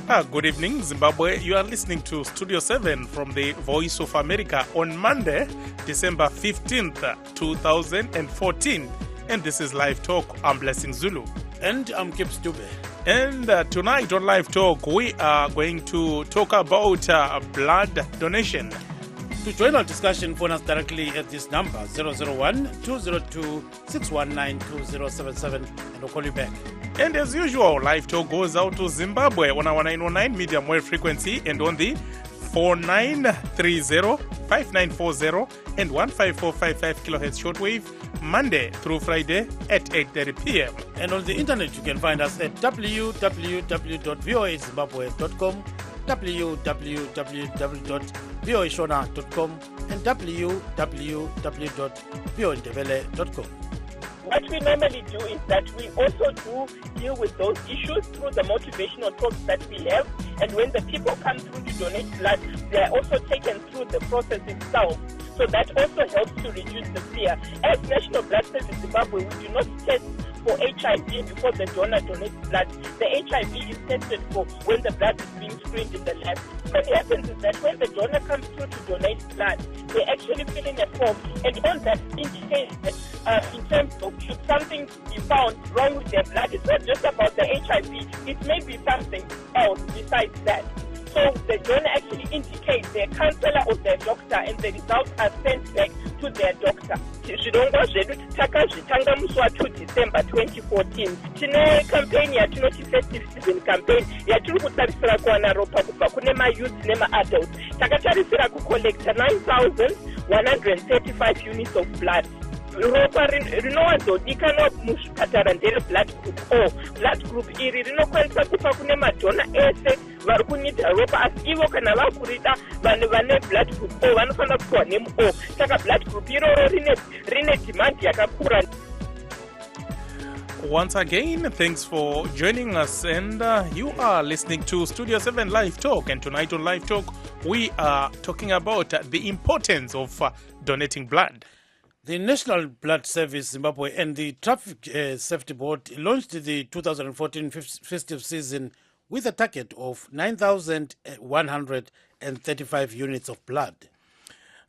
Good evening, Zimbabwe. You are listening to Studio 7 from the Voice of America on Monday, December 15th, 2014. And this is Live Talk. I'm Blessing Zulu. And I'm Kip Stube. And tonight on Live Talk, we are going to talk about blood donation. To join our discussion, phone us directly at this number, 001-202-619-2077, and we'll call you back. And as usual, Live Talk goes out to Zimbabwe on our 909 medium wave frequency and on the 4930, 5940 and 15455 kilohertz shortwave, Monday through Friday at 8:30 p.m. And on the internet, you can find us at www.voazimbabwe.com, www.voashona.com, and www.voandebele.com. What we normally do is that we also do deal with those issues through the motivational talks that we have. And when the people come through to donate blood, they are also taken through the process itself. So that also helps to reduce the fear. As National Blood Service Zimbabwe, we do not test for HIV before the donor donates blood. The HIV is tested for when the blood is being screened in the lab. What happens is that when the donor comes through to donate blood, they actually fill in a form, and on that indicates that in terms of should something be found wrong with their blood, it's not just about the HIV, it may be something else besides that. So the donor actually indicates their counselor or their doctor, and the results are sent back to their doctor. Zvirongwa zvedu takazvitanga musi wa2 December 2014. Tine campaign yatinoti festive season campaign yatiri kutarisira kuwana ropa kubva kune mayouth nemaadults. Takatarisira kucollecta 9,135 units of blood. Ropa rinowadzodikanwa muzvipatara ndere blood group O. Blood group iri rinokwanisa kupa kune madhona ese vari kunidha ropa, asi ivo kana vakurida vanhu vane blood group O vanofanira kupiwa nemu-O. Saka blood group iroro rine demand yakakura. Once again, thanks for joining us, and you are listening to Studio 7 Live Talk. And tonight on Live Talk, we are talking about the importance of donating blood. The National Blood Service Zimbabwe and the Traffic Safety Board launched the 2014 festive season with a target of 9,135 units of blood.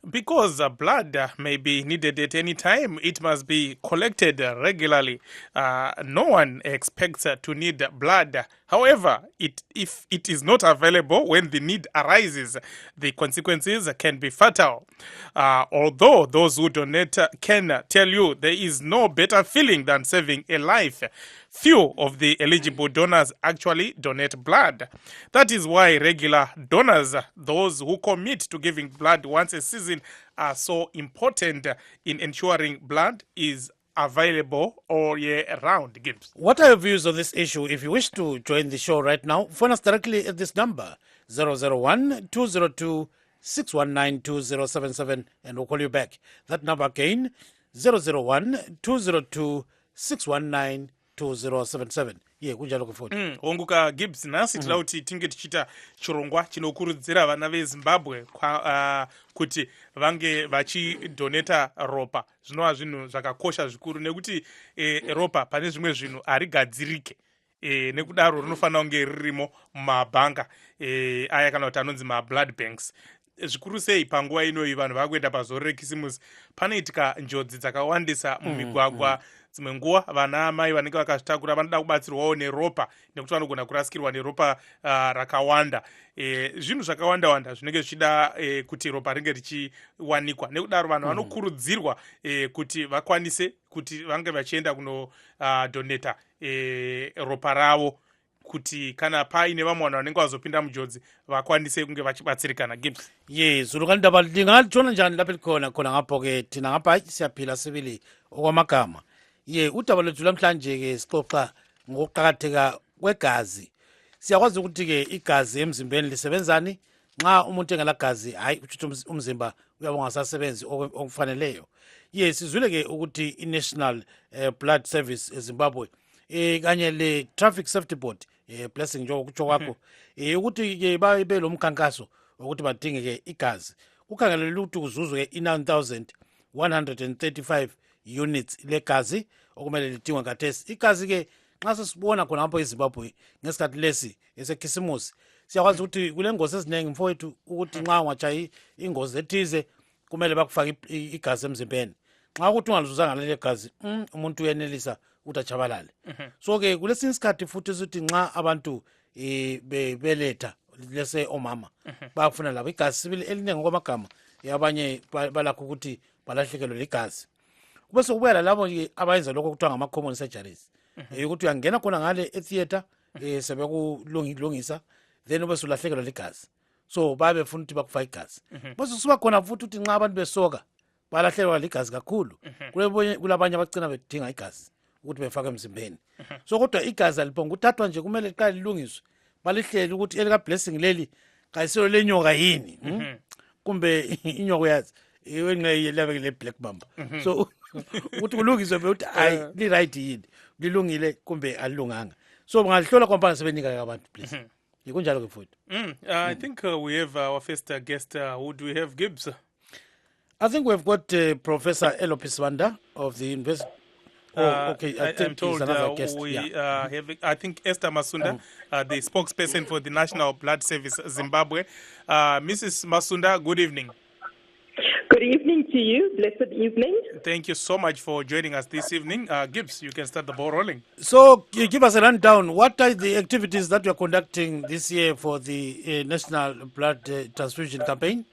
Because blood may be needed at any time, it must be collected regularly. No one expects to need blood. However, if it is not available when the need arises, the consequences can be fatal. Although those who donate can tell you there is no better feeling than saving a life, few of the eligible donors actually donate blood. That is why regular donors, those who commit to giving blood once a season, are so important in ensuring blood is available all year round. Gibbs. What are your views on this issue? If you wish to join the show right now, phone us directly at this number, 001-202-619-2077, and we'll call you back. That number again, 001-202-619-2077. Yeah, kunjalo kufoni. Onguka Gibbs nasi tila kuti tinge tichita chirongwa chinokurudzira vana veZimbabwe kuti vange vachidoneta ropa. Zvinova zvinhu zvakakosha zvikuru nekuti ropa pane zvimwe zvinhu harigadzirike. Nekudaro rinofanira kunge ririmo mumabhanga aya kana kuti anonzi blood banks. Zvikuru sei panguva inoyi vanhu vakuenda pazuva rekisimusi panoitika njodzi dzakawandisa mumigwagwa. Dzimwe nguva vana amai vanenge vakazvitakura vanoda kubatsirwawo neropa nekuti vanogona kurasikirwa neropa rakawanda. Zvinhu zvakawanda zvinenge zvichida kuti ropa ringe richiwanikwa. Nekudaro vanhu vanokurudzirwa kuti vakwanise kuti vange vachienda kunodoneta ropa ravo, kuti kana paine vamwe vanhu vanenge vazopinda mujodzi vakwanise kunge vachibatsirikana. Gibbs. Yes, ulukandaba ndingatshona njani lapha khona ngapho ke thina ngapha siyaphila sibili okwamagama. Udaba lethu lamhlanje ke sixoxa ngokuqakatheka kwegazi. Siyakwazi ukuthi ke igazi emzimbeni lisebenzani. Nxa umuntu engelagazi hayi ukuthi umzimba uyabongasasebenzi okufaneleyo. Sizwile ke ukuthi i-National Blood Service eZimbabwe kanye le Traffic Safety Board Blessing njengokutsho kwakho ukuthi ke babe lo mkhankaso ukuthi badinge ke igazi. Kukhangelelwe ukuthi kuzuzwe ke 9,135 units legazi okumele lidingwe ngathesi. Igazi ke nxa sesibona khona ngapho eZimbabwe ngesikhathi lesi esekhisimusi siyakwazi ukuthi kule ngozi eziningi mfowethu ukuthi nxa ungatshayi ingozi ethize kumele bakufake igazi emzimbeni. Nxa ukuthi ungalizuzanga leli gazi umuntu uyenelisa ukuthi achabalale. So-ke kulesinye isikhathi futhi ukuthi nxa abantu beletha lese omama bayafuna labo igazi sibili eliningi kwamagama abanye balakho ukuthi balahlekelwe ligazi. Kube sokubuya lalabo abayenza lokho kuthiwa ngama-common surgeries ukuthi uyangena khona ngale etheatre sebekulungisa then ube sulahlekelwa ligazi, so babe befuna ukuthi bakufake igazi. Bese kusuba khona futhi ukuthi nxa abantu besoka balahlekelwa ligazi kakhulu, kulabanye abagcina bedinga igazi ukuthi befake emzimbeni. So kodwa igazi aliphonga ukuthathwa nje, kumele liqale lilungiswe balihlele ukuthi elika blessing leli kayisilo lenyoka yini kumbe inyoka yazi iwenqe lebe le black mamba. So ukuthi kulungiswe ukuthi hayi li right yini, lilungile kumbe alilunganga. So bangahlola kompana sebenika abantu please. Yikunjalo ke futhi. I think we have our first guest. Who do we have, Gibbs? I think we've got Professor Elopis Wanda of the University. Okay, I'm told we have, I think, Esther Masunda, the spokesperson for the National Blood Service Zimbabwe. Mrs. Masunda, good evening. Good evening to you. Blessed evening. Thank you so much for joining us this evening. Gibbs, you can start the ball rolling. So, give us a rundown. What are the activities that you are conducting this year for the National Blood Transfusion Campaign?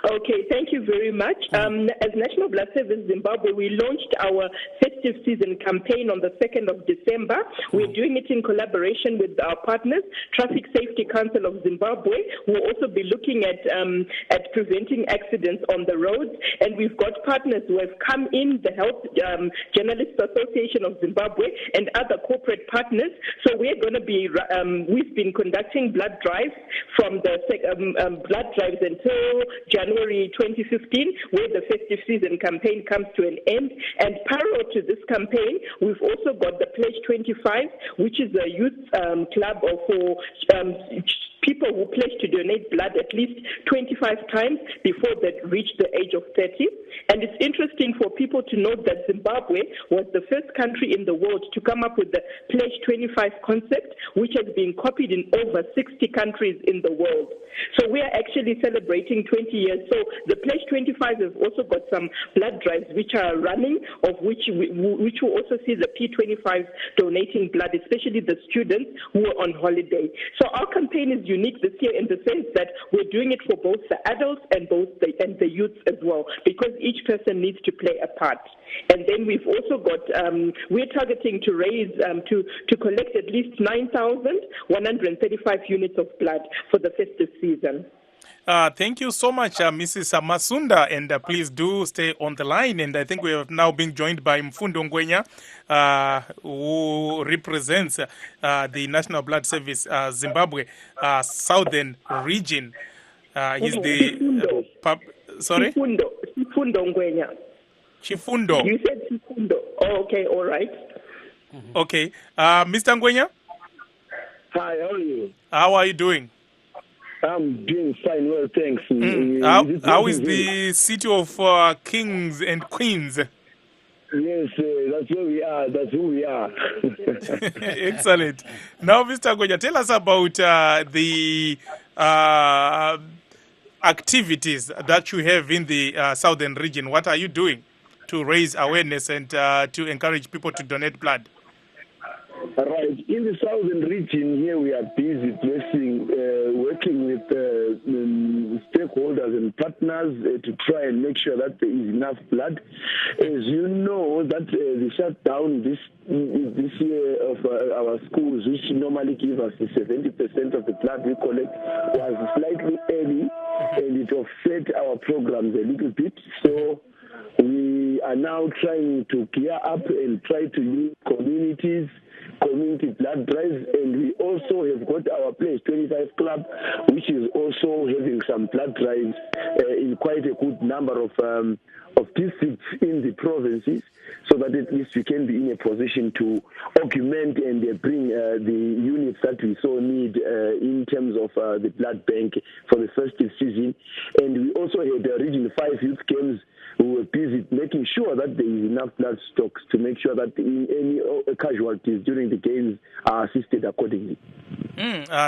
Okay, thank you very much. As National Blood Service Zimbabwe, we launched our festive season campaign on the 2nd of December. We're doing it in collaboration with our partners, Traffic Safety Council of Zimbabwe. We'll also be looking at preventing accidents on the roads. And we've got partners who have come in, the Health Journalists Association of Zimbabwe and other corporate partners. So we're going to be, we've been conducting blood drives from the blood drives until January 2015, where the festive season campaign comes to an end. And parallel to this campaign, we've also got the Pledge 25, which is a youth club for people who pledge to donate blood at least 25 times before they reach the age of 30. And it's interesting for people to note that Zimbabwe was the first country in the world to come up with the Pledge 25 concept, which has been copied in over 60 countries in the world. So we are actually celebrating 20 years. So the Pledge 25 has also got some blood drives which are running, of which will also see the P25 donating blood, especially the students who are on holiday. So our campaign is unique this year in the sense that we're doing it for both the adults and the youths as well, because each person needs to play a part. And then we've also got, we're targeting to raise, to collect at least 9,135 units of blood for the festive season. Thank you so much, Mrs. Masunda, and please do stay on the line. And I think we have now been joined by Mfundo Ngwenya, who represents the National Blood Service Zimbabwe Southern Region. He's the sorry? Chifundo Ngwenya. Chifundo. You said Chifundo. Oh, okay, all right. Okay. Mr. Ngwenya? Hi, how are you? How are you doing? I'm doing fine, well, thanks. How is the city of kings and queens? Yes, that's where we are. That's who we are. Excellent. Now, Mr. Ngwenya, tell us about the activities that you have in the southern region. What are you doing to raise awareness and to encourage people to donate blood? Right. In the southern region here, we are busy working with stakeholders and partners to try and make sure that there is enough blood. As you know, that the shutdown this year of our schools, which normally give us the 70% of the blood we collect, was slightly early, and it offset our programs a little bit. So we are now trying to gear up and try to use community blood drives, and we also have got our Pledge 25 Club, which is also having some blood drives in quite a good number of districts in the provinces, so that at least we can be in a position to augment and bring the units that we so need in terms of the blood bank for the festive season. And we also had the Region 5 Youth Games, we were busy making sure that there is enough blood stocks to make sure that any casualties during the games are assisted accordingly.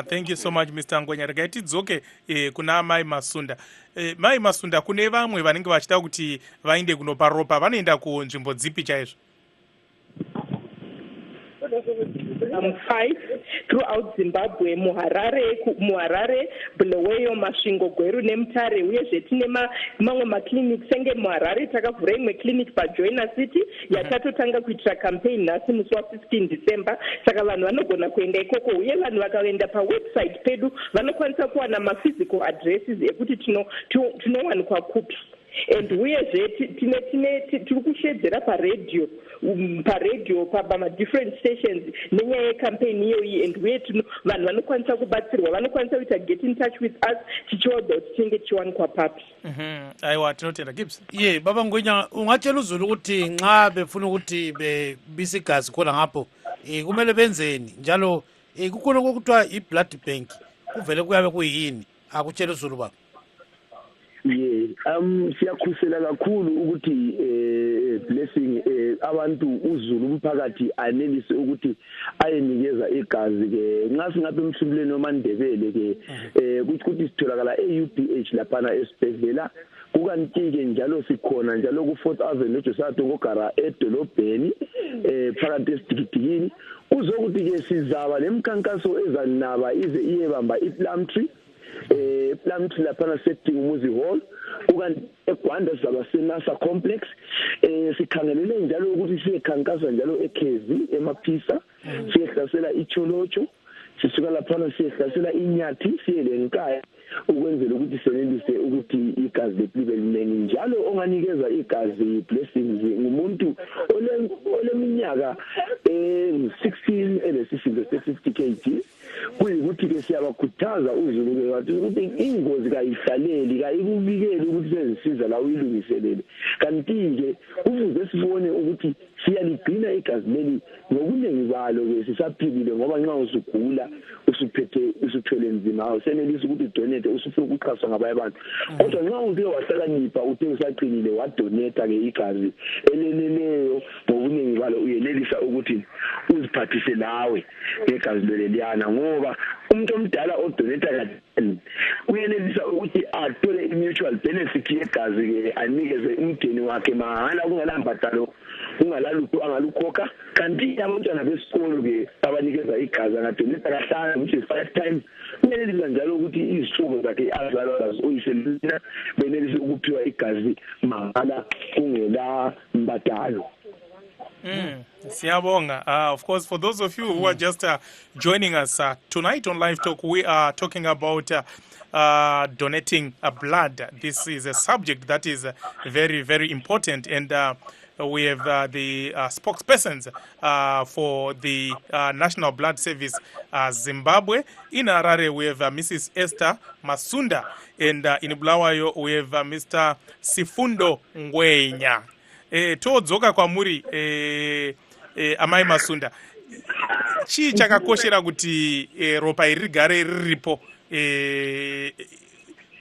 Thank you so much, Mr. Ngwenya. Tidzoke kuna Mai Masunda. Mai Masunda, kune vamwe vanenge vachida kuti vaende kunopa ropa, vanoenda kunzvimbo dzipi chaizvo? 5 throughout Zimbabwe, Muharare, Bulawayo, Masvingo, Gweru neMutare, uyezve tine mamwe maclinic senge Muharare takavhura imwe clinic paJoina City yatatotanga kuitira campaign nhasi musi wa15 December. Saka vanhu vanogona kuenda ikoko, uye vanhu vakaenda pawebsite pedu vanokwanisa kuwana maphysical addresses ekuti tinowanikwa kupi. And uyezve tiri kushedzera paradhio different stations nenyaya yecampaign iyoyi, and uye vanhu vanokwanisa kubatsirwa, vanokwanisa kuita get in touch with us tichiwadza kuti tinge tichiwanikwa papi. Aiwa, tinotenda Gibbs. Baba Ngwenya, ungatshela uzulu ukuthi nxa befuna ukuthi bebisa igazi khona ngapho kumele benzeni, njalo kukhona okuthiwa i-blood bank kuvele kuyabe kuyini? Akutshela uzulu baba. Siyakhusela kakhulu ukuthi blessing abantu uzulu umphakathi anelise ukuthi ayenikeza igazi ke nxa singabe emhlubuleni oMandebele ke ukuthi sitholakala eUPH laphana esibhedlela, kukanti ke njalo sikhona njalo ku 4th Avenue eJoseph ngogara edolobheni phakathi esidigidini. Uzokuthi ke sizaba lemkhankaso ezanaba ize iyebamba iPlum Tree Plum Tree laphana setting umuzi hall, ukanti eGwanda sizaba senasa complex. Sikhangelele njalo ukuthi siyekhankasa njalo eKhezi eMaphisa, siyehlasela iCholocho, sisuka laphana siyehlasela iNyathi, siyele eNkaya, ukwenzela ukuthi senelise ukuthi igazi libe liningi. Njalo onganikeza igazi blessings ngumuntu oleminyaka 16 elesisindo se50 kg. Kuyikuthi ke siyabakhuthaza uzulu ukuthi ingozi kayihlaleli, kayikubikeli ukuthi sezisiza la uyilungiselele. Kanti ke kufuze sibone ukuthi siyaligcina igazi leli ngokuningi balo ke sisaphilile, ngoba nxa usugula usuthwele nzima usenelisa ukuthi donate usufuna ukuxhaswa ngabanye abantu. Kodwa nxa uke wahlakanipha uthe usaqinile wadonate ke igazi eleleyo ngokuningi balo, uyenelisa ukuthi uziphathise lawe ngegazi leliyana, ngoba umuntu omdala odonate kakhulu uyenelisa ukuthi athole i-mutual benefit yegazi ke anikeze umndeni wakhe mahala kungelambadalo kungalalutho angalukhokha. Kanti abantwana besikolo ke abanikeza igazi angadonate kahlanu, which is 5 times. Uyenelisa njalo ukuthi izihlobo zakhe azalwa uyiselina benelisa ukuphiwa igazi mahala kungela mbadalo. Siyabonga. Of course, for those of you who are just joining us tonight on Live Talk, we are talking about donating blood. This is a subject that is very, very important, and we have the spokespersons for the National Blood Service Zimbabwe. In Harare, we have Mrs. Esther Masunda, and in Bulawayo, we have Mr. Sifundo Ngwenya. Todzoka kwamuri Amai Masunda, chii chakakoshera kuti ropa iri rigare riripo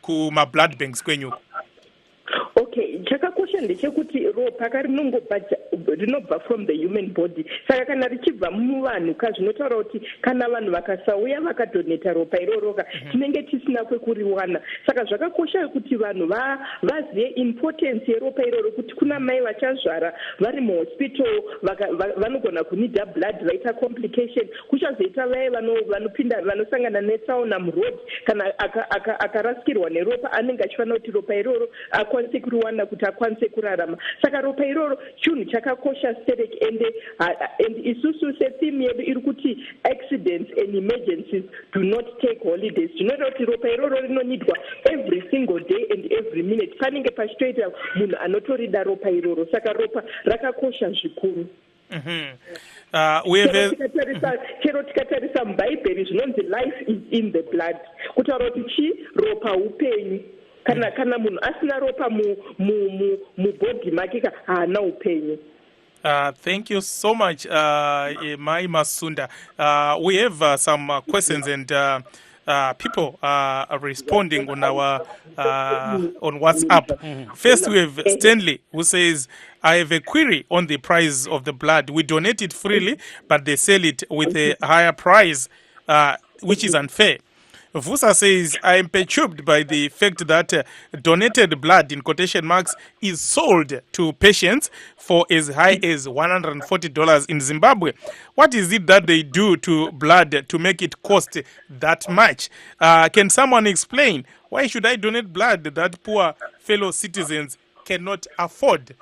kuma blood banks kwenyuko? Okay, chakakosha ndechekuti ropa rinobva from the human body. Saka kana richibva muvanhu zvinotaura kuti kana vanhu vakasauya vakadoneta ropa iroroka tinenge tisina kwekuriwana. Saka zvakakosha kuti vanhu vazive importance yeropa iroro, kuti kuna mai vachazvara vari muhospital vanogona kunida blood vaita complication, kuchazoita vaye vanopinda vanosangana netsaona muroad kana akarasikirwa neropa anenge achifanira kuti ropa iroro akwanise kuriwana kuti akwanise kurarama. Saka ropa iroro chinhu chakakosha stereki, and isusu setheme yedu iri kuti accidents and emergencies do not take holidays. Zvinoita kuti ropa iroro rinonidwa every single day and every minute. Panenge pachitoita munhu anotorida ropa iroro. Saka ropa rakakosha zvikuru. Chero tikatarisa mubhaibheri zvinonzi life is in the blood, kutaura kuti ropa upenyu. Kana munhu asina ropa mubhodhi make haana upenyu. Thank you so much, Mai Masunda. We have some questions, and people are responding on our on WhatsApp. First, we have Stanley, who says, I have a query on the price of the blood. We donate it freely, but they sell it with a higher price, which is unfair. Vusa says, I am perturbed by the fact that donated blood, in quotation marks, is sold to patients for as high as $140 in Zimbabwe. What is it that they do to blood to make it cost that much? Can someone explain? Why should I donate blood that poor fellow citizens cannot afford?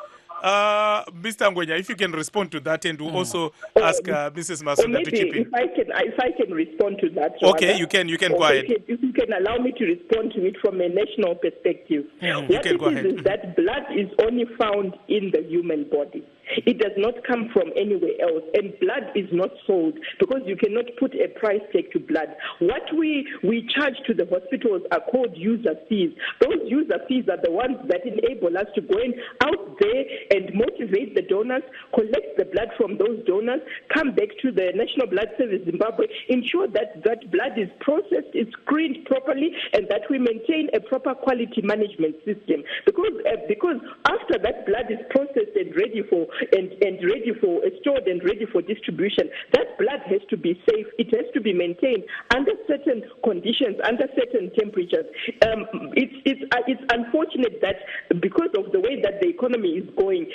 Mr. Ngwenya, if you can respond to that, and we'll also ask Mrs. Masunda to chip in. If I can respond to that. Okay, rather. you can go ahead. If you can allow me to respond to it from a national perspective. What it is that blood is only found in the human body. It does not come from anywhere else, and blood is not sold because you cannot put a price tag to blood. What we charge to the hospitals are called user fees. Those user fees are the ones that enable us to go out there and motivate the donors, collect the blood from those donors, come back to the National Blood Service Zimbabwe, ensure that that blood is processed, it's screened properly, and that we maintain a proper quality management system. Because after that blood is processed and ready for stored and ready for distribution, that blood has to be safe. It has to be maintained under certain conditions, under certain temperatures. It's unfortunate that because of the way that the economy is going,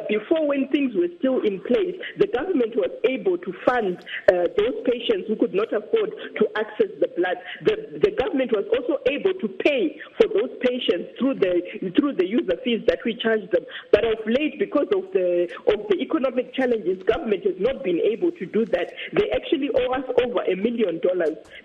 before, when things were still in place, the government was able to fund those patients who could not afford to access the blood. The government was also able to pay for those patients through the user fees that we charge them. But of late, because of the economic challenges, government has not been able to do that. They actually owe us over $1 million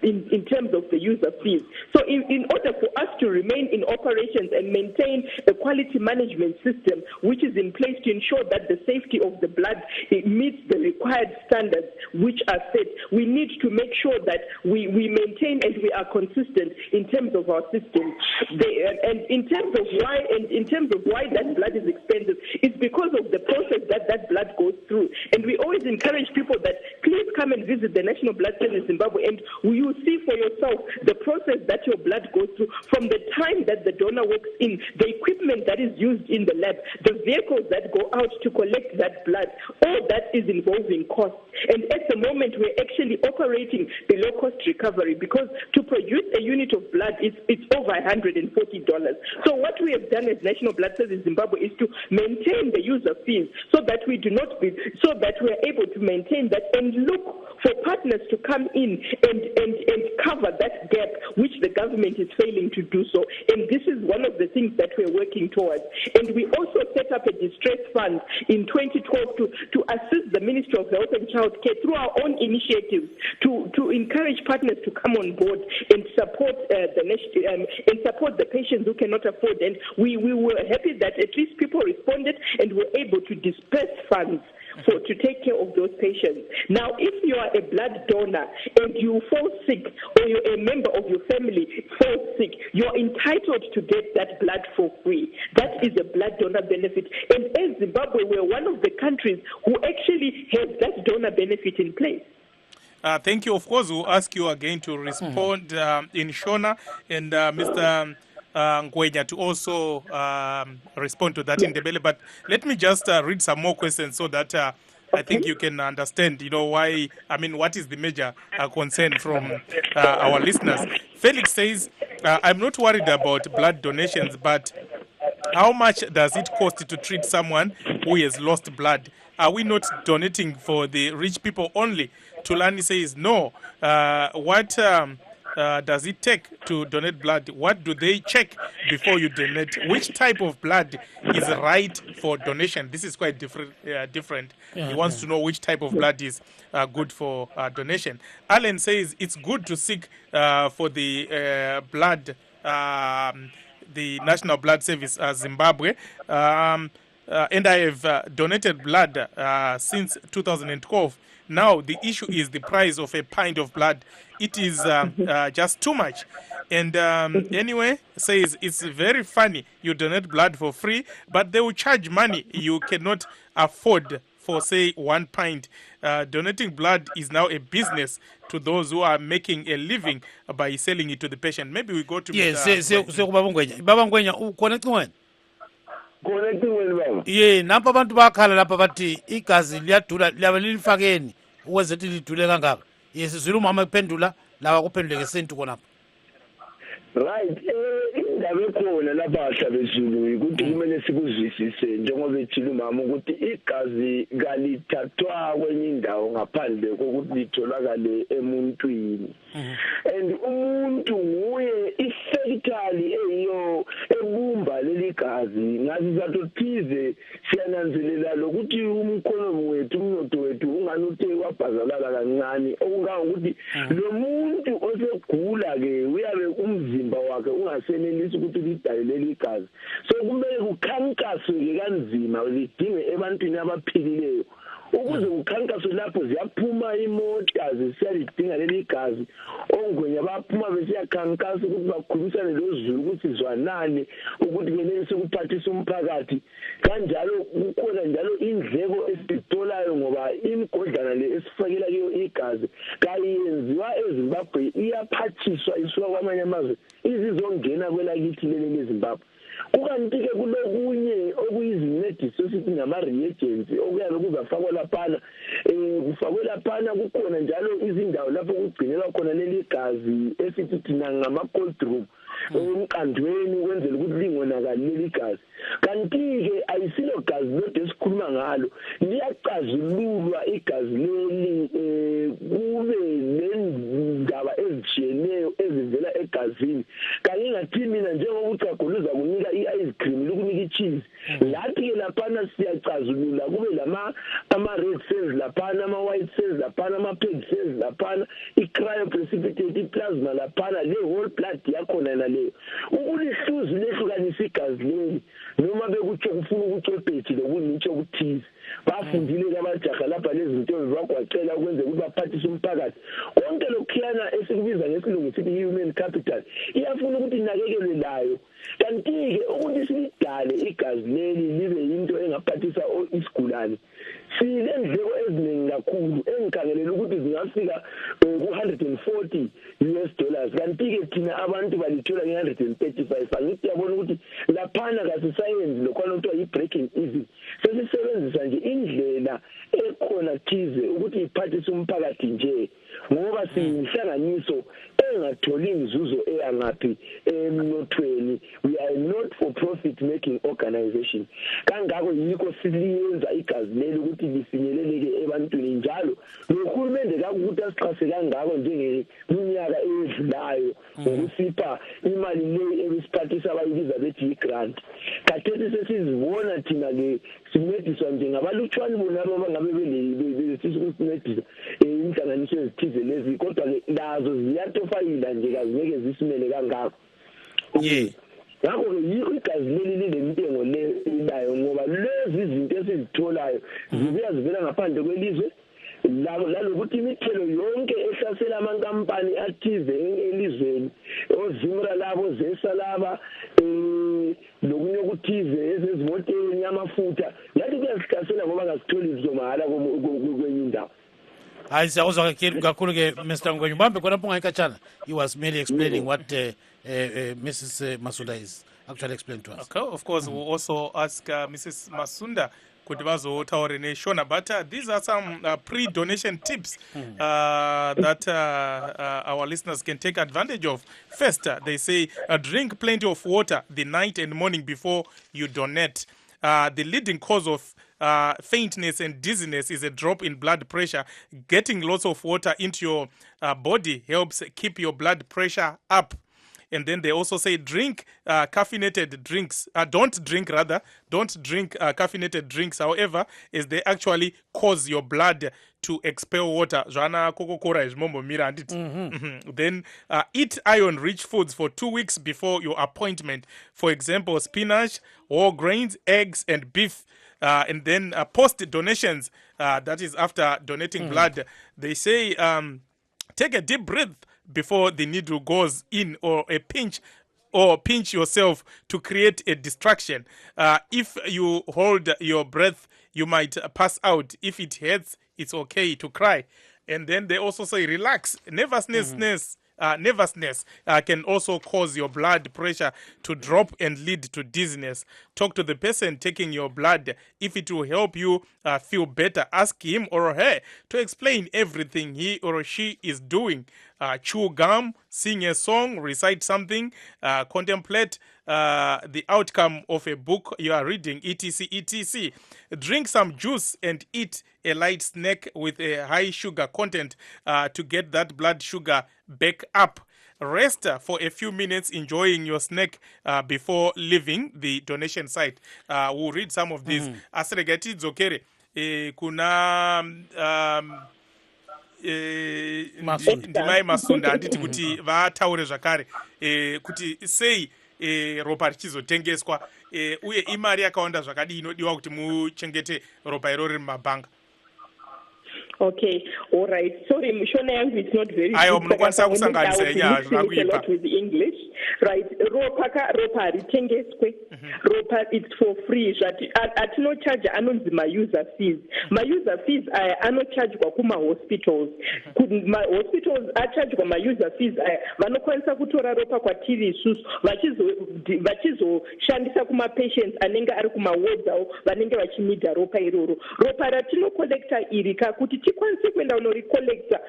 in terms of the user fees. So in order for us to remain in operations and maintain a quality management system which is in place to ensure that the safety of the blood meets the required standards which are set, we need to make sure that we maintain and we are consistent in terms of our system. And in terms of why that blood is expensive, it's because of the process that blood goes through. And we always encourage people that please come and visit the National Blood Service Zimbabwe, and you see for yourself the process that your blood goes through from the time that the donor walks in, the equipment that is used in the lab, the vehicles that go out to collect that blood. All that is involving costs. And at the moment, we're actually operating below cost recovery because to produce a unit of blood, it's over $140. So what we have done as National Blood Service Zimbabwe is to maintain the user fees so that we are able to maintain that and look for partners to come in and cover that gap which the government is failing to do so. And this is one of the things that we're working towards. And we also set up a distress fund in 2012 to assist the Ministry of Health and Child Care through our own initiatives to encourage partners to come on board and support the patients who cannot afford. And we were happy that at least people responded and were able to disperse funds to take care of those patients. Now, if you are a blood donor and you fall sick or you're a member of your family falls sick, you're entitled to get that blood for free. That is a blood donor benefit. And as Zimbabwe, we're one of the countries who actually has that donor benefit in place. Thank you. Of course, we'll ask you again to respond in Shona and Mr. Ngwenya to also respond to that in the belly. But let me just read some more questions so that I think you can understand, why, what is the major concern from our listeners. Felix says, I'm not worried about blood donations, but how much does it cost to treat someone who has lost blood? Are we not donating for the rich people only? Tulani says, no. What does it take to donate blood? What do they check before you donate? Which type of blood is right for donation? This is quite different. He wants to know which type of blood is good for donation. Alan says it's good to seek for the blood, the National Blood Service Zimbabwe. And I have donated blood since 2012. Now, the issue is the price of a pint of blood. It is just too much. And anyway, says it's very funny. You donate blood for free, but they will charge money you cannot afford for say 1 pint. Donating blood is now a business to those who are making a living by selling it to the patient. Maybe we go to yes Baba Ngwenya ukhona ecingweni Connecting with baba. ye napha abantu bakhala lapha bathi igazi liyadula liyabe lilifakeni ukwenza ukuthi lidule kangaka yes sizwile umama ephendula lawa kuphenduleke sentu khonapha Right, indaba ekhona lapha ahlabezulu ukuthi kumele sikuzwisise njengoba ethile umama ukuthi igazi kalithathwa kwenye indawo ngaphandle kokuthi litholakale emuntwini. And umuntu nguye ifactory eyiyo ebumba leli gazi ngathi zatothize siyananzelela lokuthi umkhono wethu umnotho wethu ungani uthe wabhazalala kancane okungangokuthi lo muntu osegula ke uyabe umzimba wakhe ungasenelisi ukuthi lidayelele igazi. So kumele kukhankaswe ke kanzima lidinge ebantwini abaphilileyo ukuze ukhankaswe lapho ziyaphuma imota zisiyalidinga leli gazi. Ongwenya baphuma besiyakhankasa ukuthi bakhulumisane lozulu ukuthi sizwanane ukuthi kumele sikuphathise umphakathi. Kanjalo kukhona njalo indleko esitolayo ngoba imigodlana le esifakela kiyo igazi kayenziwa eZimbabwe iyaphathiswa isuka kwamanye amazwe izizongena kwelakithi leli leZimbabwe. Kukanti-ke kulokunye okuyizincediso sithi ngama-reagents okuyabe kuzafakwa laphana kufakwe laphana. Kukhona njalo izindawo lapho kugcinelwa khona leli gazi esithi thina ngama-cold room emqandweni ukwenzela ukuthi lingonakali leli gazi. Kanti-ke ayisilo gazi lodwa esikhuluma ngalo liyacazululwa igazi leli kube nendaba ezitshiyeneyo ezivela egazini kanye ngathi mina njengokugaguluza kunika i-ice cream lokunika i-cheese lathi-ke laphana siyacazulula kube ama-red cells laphana ama-white cells laphana ama-peg cells laphana i-cryoprecipitate i-plasma laphana le-whole blood yakhona naleyo ukulihluzi lehlukanisa igazi leli noma bekutsho kufuna ukucophethi lokunitsho okuthize bafundile abajaha lapha lezi zinto bagwaqela ukwenza ukuthi baphathise umphakathi. Konke lokhuyana esikubiza ngesilungu sithi human capital iyafuna ukuthi inakekelwe layo. Kanti-ke ukuthi silidale igazi leli libe yinto engaphathisa isigulane silendleko eziningi kakhulu engikhangelela ukuthi zingafika ku-$140 US. Kanti-ke thina abantu balithola nge-135. Angithi yabona ukuthi laphana kasisayenzi lokhwana kuthiwa yi-breaking even. Sesisebenzisa nje indlela ekhona thize ukuthi iphathise umphakathi nje ngoba siyinhlanganiso engatholi inzuzo eyangaphi emnothweni. We are not for profit making organization. Kangako yikho siliyenza igazi leli ukuthi lifinyeleleke ebantwini njalo nohulumende kakuthi asixhase kangako njengeminyaka edlulayo ngokusipha imali le ebisiphathisa abayibiza bethi yi-grant. Khathesi sesizibona thina-ke sincediswa njengabalutshwane bonabo abangabe besifisa ukusincedisa inhlanganiso ezithize lezi kodwa-ke lazo ziyatofayila nje kazingeke zisimele kangako. Ngakho-ke yikho igazi leli lilentengo layo ngoba lezi zinto esizitholayo zibuya zivela ngaphandle kwelizwe lalokuthi imithelo yonke ehlasela amankampani athize elizweni ozimra labo zesa laba lokunye okuthize ezezimoteni amafutha yathi kuyasihlasela ngoba ngasitholi izinto mahala kwenye indawo. hayi siyakuzwa kakhulu-ke Mr. Ngwenya ubambe khonapho ungayikatshana. He was merely explaining what Mrs. Masunda is actually explained to us. Okay, of course, we'll also ask Mrs. Masunda kuti vazotaure neshona, but these are some pre-donation tips that our listeners can take advantage of. First, they say drink plenty of water the night and morning before you donate. The leading cause of faintness and dizziness is a drop in blood pressure. Getting lots of water into your body helps keep your blood pressure up. And then they also say drink caffeinated drinks. Don't drink caffeinated drinks, however, as they actually cause your blood to expel water. Then eat iron-rich foods for 2 weeks before your appointment. For example, spinach, whole grains, eggs, and beef. And then post-donations, that is after donating blood, they say take a deep breath before the needle goes in, or a pinch or pinch yourself to create a distraction. If you hold your breath, you might pass out. If it hurts, it's okay to cry. And then they also say relax. Nervousness can also cause your blood pressure to drop and lead to dizziness. Talk to the person taking your blood. If it will help you feel better, ask him or her to explain everything he or she is doing. Chew gum, sing a song, recite something, contemplate the outcome of a book you are reading, etc. Drink some juice and eat a light snack with a high sugar content to get that blood sugar back up. Rest for a few minutes enjoying your snack before leaving the donation site. We'll read some of these. Asregati dzokere kuna ndimai Masunda handiti kuti vataure zvakare kuti sei ropa richizotengeswa uye imari yakawanda zvakadii inodiwa kuti muchengete ropa irori riri mumabhanga. Okay, all right. Sorry, Mushona yangu it's not very good. Ayo munokwanisa kusanganisa nyaya zvakakuipa. With English, right? Ropa ritengeswe. Ropa it's for free. Atino charge anonzi ma user fees. Ma user fees ano charge kwa kuma hospitals. Ma hospitals a charge kwa ma user fees. Vanokwanisa kutora ropa kwa TV isusu. Vachizo shandisa kuma patients anenge ari kuma wards awo vanenge vachimida ropa iroro. Ropa ratino collector irika kuti tikwanise kuenda unoricollecta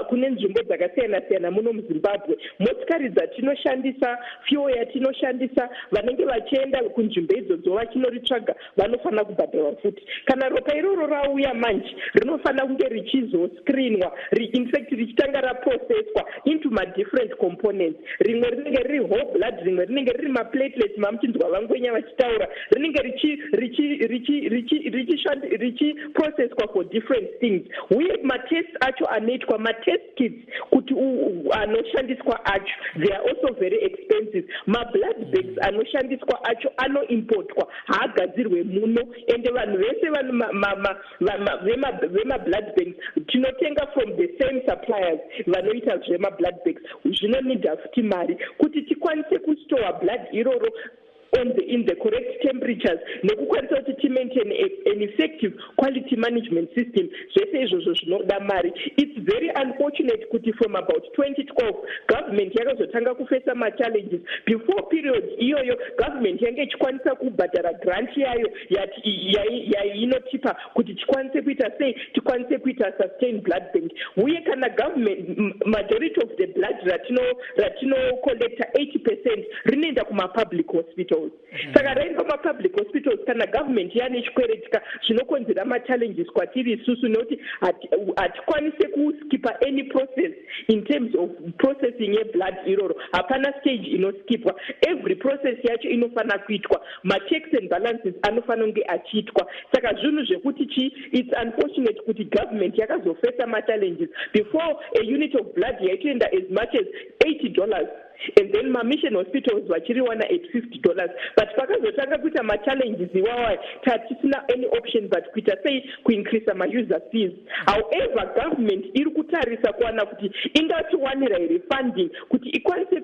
kune nzvimbo dzakasiyana-siyana muno muZimbabwe. Motikari dzatinoshandisa, fuel yatinoshandisa, vanenge vachienda kunzvimbo idzodzo vachinoritsvaga vanofana kubhadharwa futi. Kana ropa iroro rauya manje rinofana kunge richizoscreenwa, in fact richitanga raprocesswa into ma different components. Rimwe rinenge riri whole blood, rimwe rinenge riri ma platelets mamuchinzwa vangwenya vachitaura, rinenge richiprocesswa for different things. Uye matest acho anoitwa matest kits kuti anoshandiswa acho they are also very expensive. Blood bags anoshandiswa acho anoimportwa haagadzirwe muno ende vanhu vese vema blood bags tinotenga from the same suppliers vanoita zvema blood bags. Zvinonidha futi mari kuti tikwanise kustore blood iroro in the correct temperatures nekukwanisa kuti timaintain an effective quality management system. Zvese izvozvo zvinoda mari. It's very unfortunate kuti from about 2012 government yakazotanga kufesa ma-challenges. Before period iyoyo government yange ichikwanisa kubhadhara grant yayo yainotipa kuti tikwanise kuita sei, tikwanise kuita sustained blood bank. Uye kana government majority of the blood ratino collecta 80% rinoenda kuma public hospital. Saka rainda kuma-public hospitals kana government yani chikweretika zvinokonzera ma-challenges kwatiri isusu nekuti hatikwanise kuskipa any process in terms of processing ye-blood iroro. Hapana stage inoskipwa. Every process yacho inofana kuitwa. Ma-checks and balances anofana kunge achiitwa. Saka zvinhu zvekuti it's unfortunate kuti government yakazofesa ma-challenges. Before a unit of blood yaitoenda as much as $80. And then my mission hospitals vachiriwana at $50. But pakazotanga kuita ma-challenges iwawa tatisina any option but kuita sei kuincrease ma-user fees. However, government iri kutarisa kuwana kuti ingatiwanira here funding kuti ikwanise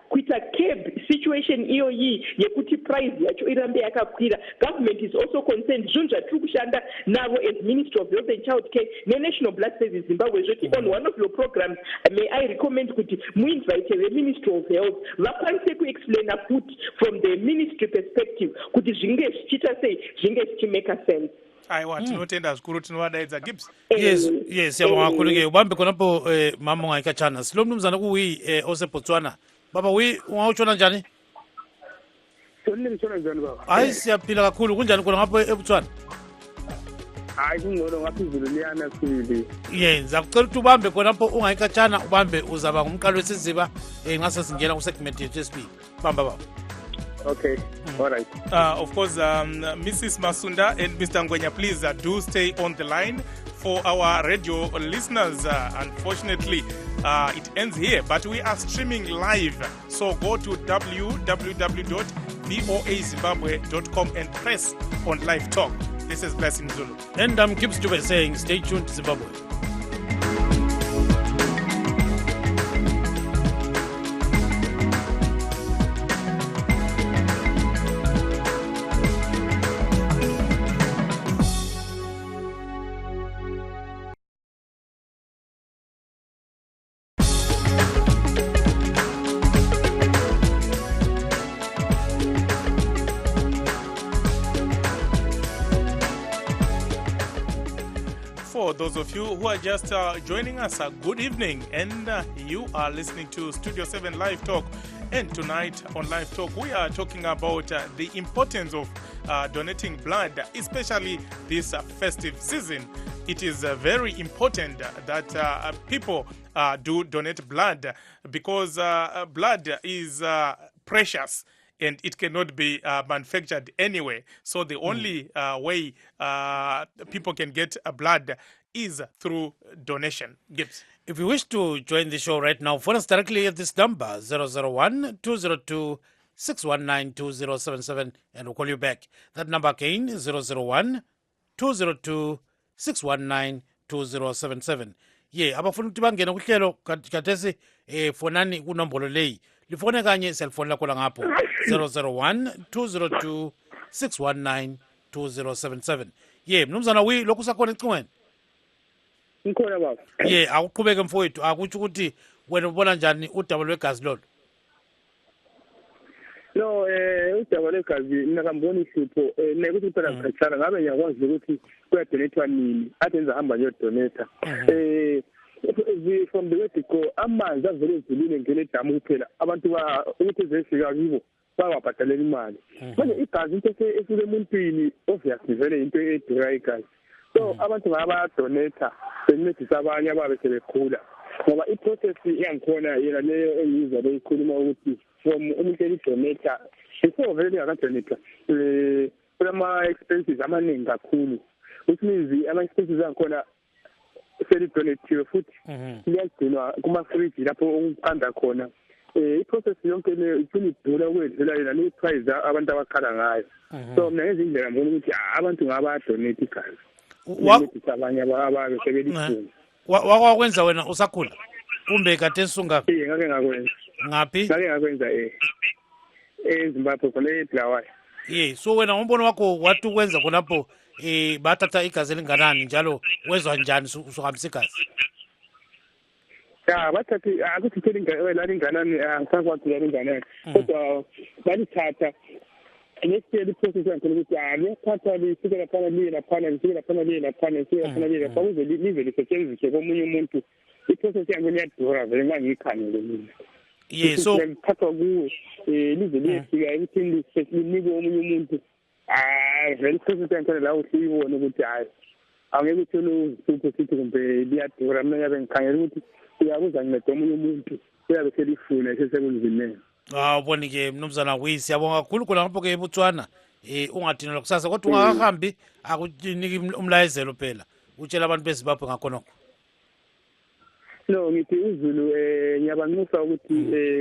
kuita curb situation iyoyi yekuti price yacho irambe yakakwira. Government is also concerned zvinhu zvatiri kushanda navo as Ministry of Health and Child Care neNational Blood Service Zimbabwe zvoti on one of your programs may I recommend kuti muinvite the Ministry of Health vakwanise kuexplaina futi from the ministry perspective kuti zvinge zvichiita sei zvinge zvichimeka sense. Aiwa tinotenda zvikuru tinovadaidza Gibbs. Yes yabonga kakhulu-ke ubambe khonapho mama ungayikatshana silo mnumzana kuwi osebotswana. Baba wi ungawutshona njani? Hayi siyaphila kakhulu. Kunjani khona ngapho eBotswana? Hayi kungcono ngapha izulu liyana sibili. Ngizakucela ukuthi ubambe khonapho ungayikatshana ubambe uzaba ngumqalo wesiziba ngase singena ku-segment yethu yesibili. Bamba baba. Okay, all right. Of course, Mrs. Masunda and Mr. Ngwenya, please do stay on the line for our radio listeners. Unfortunately, it ends here, but we are streaming live. So go to www.voazimbabwe.com and press on Live Talk. This is Blessing Zulu. And I'm Gibbs Dube saying, stay tuned to Zimbabwe. For those of you who are just joining us, good evening, and you are listening to Studio 7 Live Talk. And tonight on Live Talk, we are talking about the importance of donating blood, especially this festive season. It is very important that people do donate blood because blood is precious and it cannot be manufactured anyway. So the only way people can get blood is through donation. Gibbs. If you wish to join the show right now, phone us directly at this number, 001-202-619-2077, and we'll call you back. That number again is 001-202-619-2077. Yeah, abafuna ukuthi bangena kuhlelo kathesi fonani kunombolo leyi. Lifone kanye cellphone lakho ngapho 001-202-619-2077. Yeah, mnumzana lokhu sakhona ecingweni. Ngikhona baba. Yeah, akuqhubeke mfowethu, akutsho ukuthi wena ubona njani udaba lwegazi lolo? No, udaba lwegazi mina kamboni ihlupho nekuthi phela ngicela ngabe ngiyakwazi ukuthi kuyadonethwa nini adenza hamba ngiyodonetha. From the way to go, amanzi avele ezulwini ngene edamu kuphela abantu ukuthi ezefika kibo bangabhadalela imali. Manje igazi into esuke emuntwini obviously vele into edura igazi. So abantu ngabadonetha bencedisa abanye ababe sebekhula ngoba iprocess yangikhona yena leyo engizwa beyikhuluma ukuthi from umuntu elidonetha before vele ngakadonetha kulama expenses amaningi kakhulu, which means ama-expenses angikhona selidonethiwe futhi liyagcinwa kuma-fridge lapho ukuqanda khona. I-process yonke leyo icina idula ukwedlula yena le-price abantu abakhala ngayo. So mina ngenza indlela ngibona ukuthi abantu ngabadonate igazi abanye ababe sebelifuna. Wakwenza wena usakhula kumbe kade sunga? Ngake ngakwenza. Ngaphi? Ngake ngakwenza eZimbabwe khona eBulawayo. So wena ngombono wakho wathi ukwenza khonapho bathatha igazi elinganani njalo wezwa njani usuhambisa igazi? Ya bathathi akuthi phela inganani angikwazi inganani kodwa balithatha nesiyeli process yakho ukuthi liyathatha lisuke laphana liye laphana lisuke laphana liye laphana lisuke laphana liye laphana ukuze lize lisetshenziswe komunye umuntu. I-process yakho iyadura vele ngangiyikhangele mina. So lithathwa kuwe lize liyefika ekuthini linikwe omunye umuntu. Vele i-process yakho la usuyibone ukuthi hayi angeke uthole uhlupho sithi kumbe liyadura. Mina ngiyabe ngikhangela ukuthi uyabuza nginceda omunye umuntu uyabe selifuna sesekunzimeni. Ubonike mnumzana Wisi, siyabonga kakhulu khona lapho ke eBotswana. Ungadinelwa kusasa kodwa ungakahambi akunika umlayezelo phela utshela abantu beZimbabwe ngakhonokho. No, ngithi uZulu ngiyabanxusa ukuthi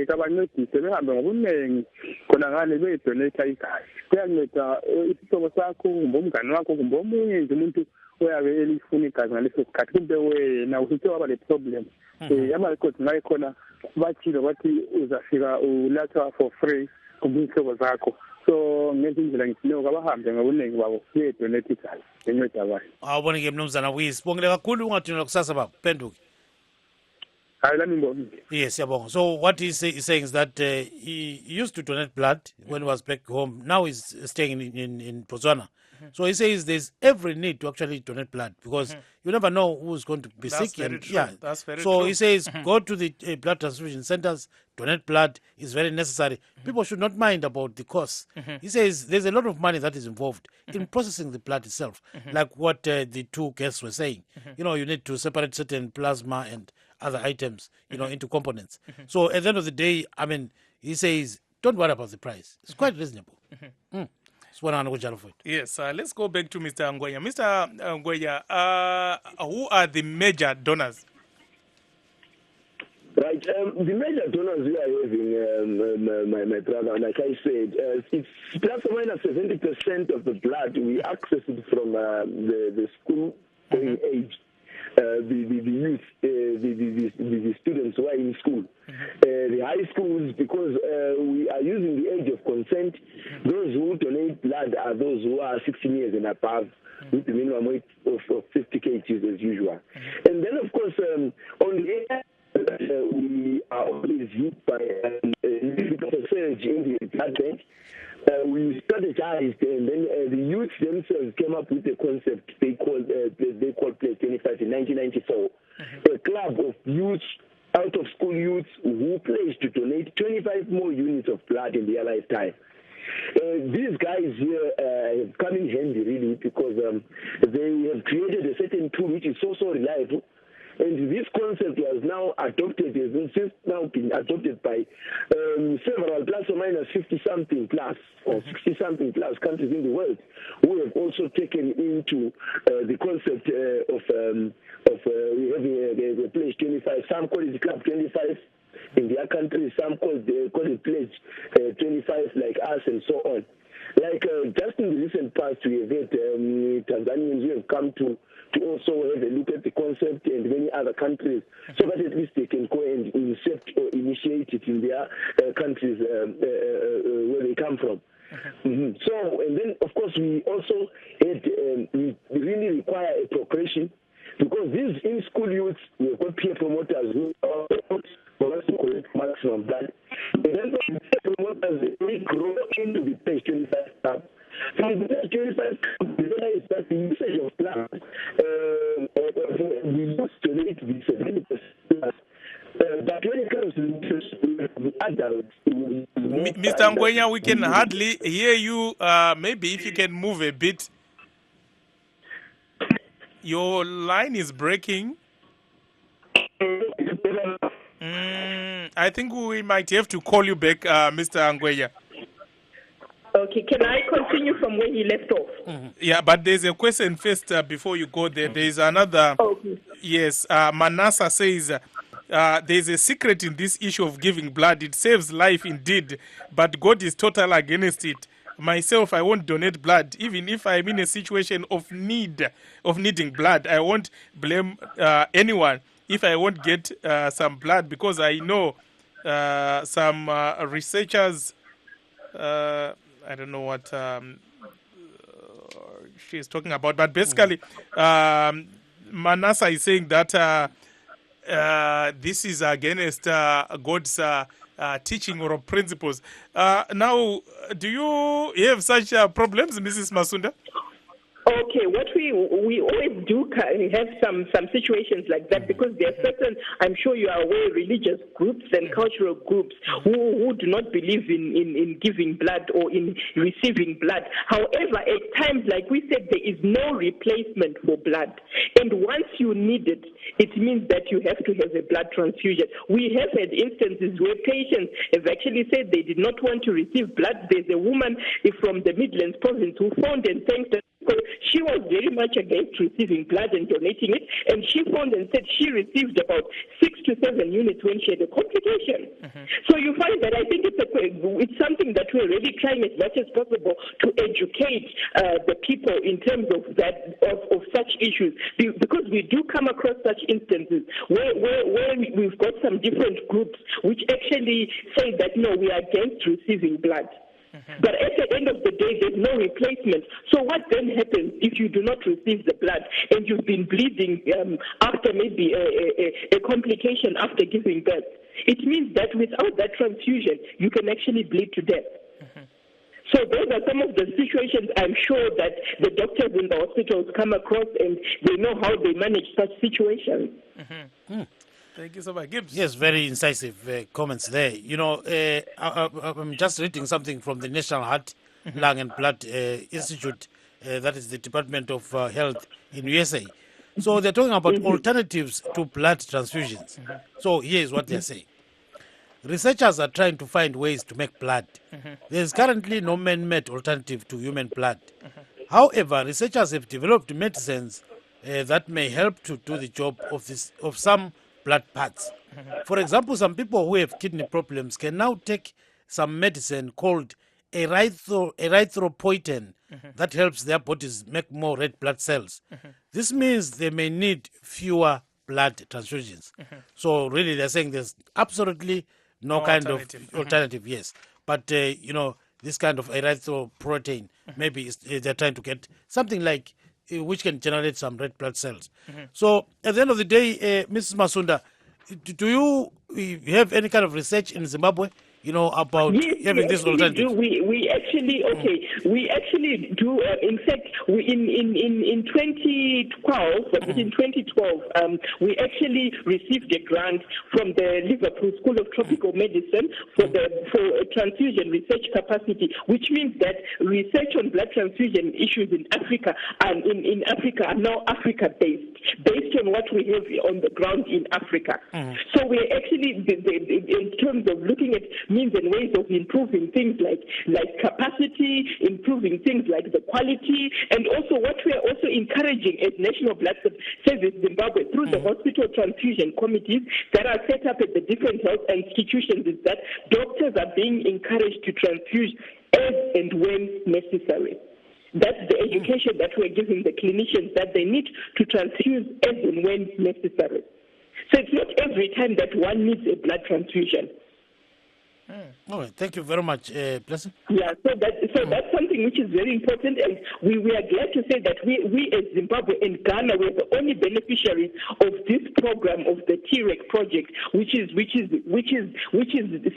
kabancedise behambe ngobunengi khona ngale beyidonate igazi. Kuyanceda isihlobo sakho kumbe umngane wakho kumbe omunye nje umuntu oyabe elifuna igazi ngaleso sikhathi kumbe wena usuthe waba le problem. Ama-records ngaye khona bathile bathi uzafika ulathwa for free kumbe izihlobo zakho. So ngenza indlela ngifuna kabahambe ngobunengi babo beyidonate igazi enceda abantu. Awubonike mnumzana Wisi, sibongile kakhulu ungadinelwa kusasa baba phenduke. Yes, Yabong. So what he's saying is that he used to donate blood when he was back home. Now he's staying in Botswana. So he says there's every need to actually donate blood because you never know who's going to be sick. Very true. Yeah, that's very so true. He says go to the blood transfusion centers, donate blood is very necessary. People should not mind about the cost. He says there's a lot of money that is involved in processing the blood itself, like what the two guests were saying. You know, you need to separate certain plasma and other items, into components. So at the end of the day, I mean, he says, don't worry about the price. It's quite reasonable. Yes, let's go back to Mr. Ngoya. Mr. Ngoya, who are the major donors? Right, the major donors we are having, my brother, like I said, it's plus or minus 70% of the blood we access it from the school age. The youth, the students who are in school. The high schools, because we are using the age of consent, those who donate blood are those who are 16 years and above, with the minimum weight of 50 kg as usual. And then, of course, on the air, we are always hit by a surge in the blood bank. We strategized, and then the youth themselves came up with a concept they call called Place 25 in 1994. A club of youth, out-of-school youths who pledged to donate 25 more units of blood in their lifetime. These guys here have come in handy, really, because they have created a certain tool which is so reliable. And this concept was now adopted, has now been adopted by several plus or minus 50-something plus or 60-something plus countries in the world who have also taken into the concept of having a Pledge 25. Some call it Club 25 in their countries, some call it Pledge 25 like us and so on. Like just in the recent past, we have had Tanzanians who have come to also have a look at the concept and many other countries so that at least they can go and initiate it in their countries where they come from. So, and then, of course, we also had, we really require a progression because these in-school youths, we've got peer promoters who are for us to collect maximum blood. And then the peer promoters, they grow into the Pledge 25 club. From the Pledge 25 club, we realize that the usage of blood, we must donate the 70%. But when it comes to the adults, Mr. Ngwenya, we can hardly hear you. Maybe if you can move a bit. Your line is breaking. I think we might have to call you back, Mr. Ngwenya. Okay, can I continue from where he left off? Yeah, but there's a question first before you go there. There's another. Okay. Yes, Manasa says there's a secret in this issue of giving blood. It saves life indeed, but God is total against it. Myself, I won't donate blood, even if I'm in a situation of needing blood. I won't blame anyone if I won't get some blood, because I know some researchers. I don't know what she's talking about, but basically, Manasa is saying that this is against God's teaching or principles. Now, do you have such problems, Mrs. Masunda? Okay, what we always do have some situations like that, because there are certain, I'm sure you are aware, religious groups and cultural groups who do not believe in giving blood or in receiving blood. However, at times, like we said, there is no replacement for blood. And once you need it, it means that you have to have a blood transfusion. We have had instances where patients have actually said they did not want to receive blood. There's a woman from the Midlands province who phoned and thanked us because she was very much against receiving blood and donating it, and she phoned and said she received about 6 to 7 units when she had a complication. So you find that I think it's something that we're really trying as much as possible to educate the people in terms of that of such issues, because we do come across such instances where we've got some different groups which actually say that no, we are against receiving blood. But at the end of the day, there's no replacement. So what then happens if you do not receive the blood and you've been bleeding after maybe a complication after giving birth? It means that without that transfusion, you can actually bleed to death. So those are some of the situations I'm sure that the doctors in the hospitals come across, and they know how they manage such situations. Thank you so much, Gibbs. Yes, very incisive comments there. You know, I'm just reading something from the National Heart, Lung and Blood Institute, that is the Department of Health in USA. So they're talking about alternatives to blood transfusions. So here's what they're saying. Researchers are trying to find ways to make blood. There is currently no man-made alternative to human blood. However, researchers have developed medicines that may help to do the job of some blood parts. For example, some people who have kidney problems can now take some medicine called erythropoietin that helps their bodies make more red blood cells. This means they may need fewer blood transfusions. So really they're saying there's absolutely no kind alternative. Of alternative, yes. But, you know, this kind of erythropoietin, maybe they're trying to get something like which can generate some red blood cells. So at the end of the day, Mrs. Masunda, do you have any kind of research in Zimbabwe about having this alternative? We actually do. In fact, in 2012, in 2012, we actually received a grant from the Liverpool School of Tropical Medicine for transfusion research capacity, which means that research on blood transfusion issues in Africa and in Africa are now based on what we have on the ground in Africa. So we're actually, in terms of looking at means and ways of improving things like capacity, improving things like the quality, and also what we are also encouraging as National Blood Service Zimbabwe through the hospital transfusion committees that are set up at the different health institutions is that doctors are being encouraged to transfuse as and when necessary. That's the education that we're giving the clinicians, that they need to transfuse as and when necessary. So it's not every time that one needs a blood transfusion. All right, thank you very much, Blessing. Yeah, so that's something which is very important, and we are glad to say that we as Zimbabwe and Ghana, we're the only beneficiaries of this program of the TREC project, which is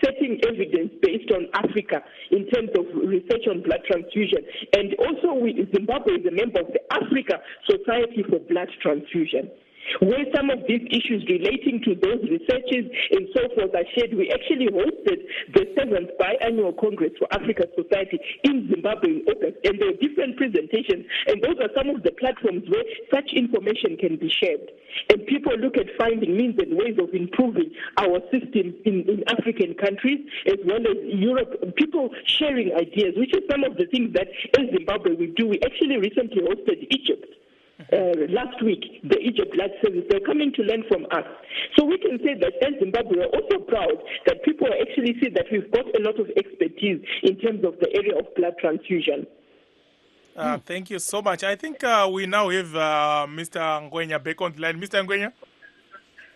setting evidence based on Africa in terms of research on blood transfusion, and also Zimbabwe is a member of the Africa Society for Blood Transfusion, where some of these issues relating to those researches and so forth are shared. We actually hosted the 7th Biannual Congress for Africa Society in Zimbabwe in August, and there were different presentations, and those are some of the platforms where such information can be shared. And people look at finding means and ways of improving our systems in African countries, as well as Europe, people sharing ideas, which is some of the things that in Zimbabwe we do. We actually recently hosted Egypt. Last week, the Egypt Blood Service, they're coming to learn from us. So we can say that as Zimbabwe, we're also proud that people actually see that we've got a lot of expertise in terms of the area of blood transfusion. Thank you so much. I think we now have Mr. Ngwenya back on the line. Mr. Ngwenya?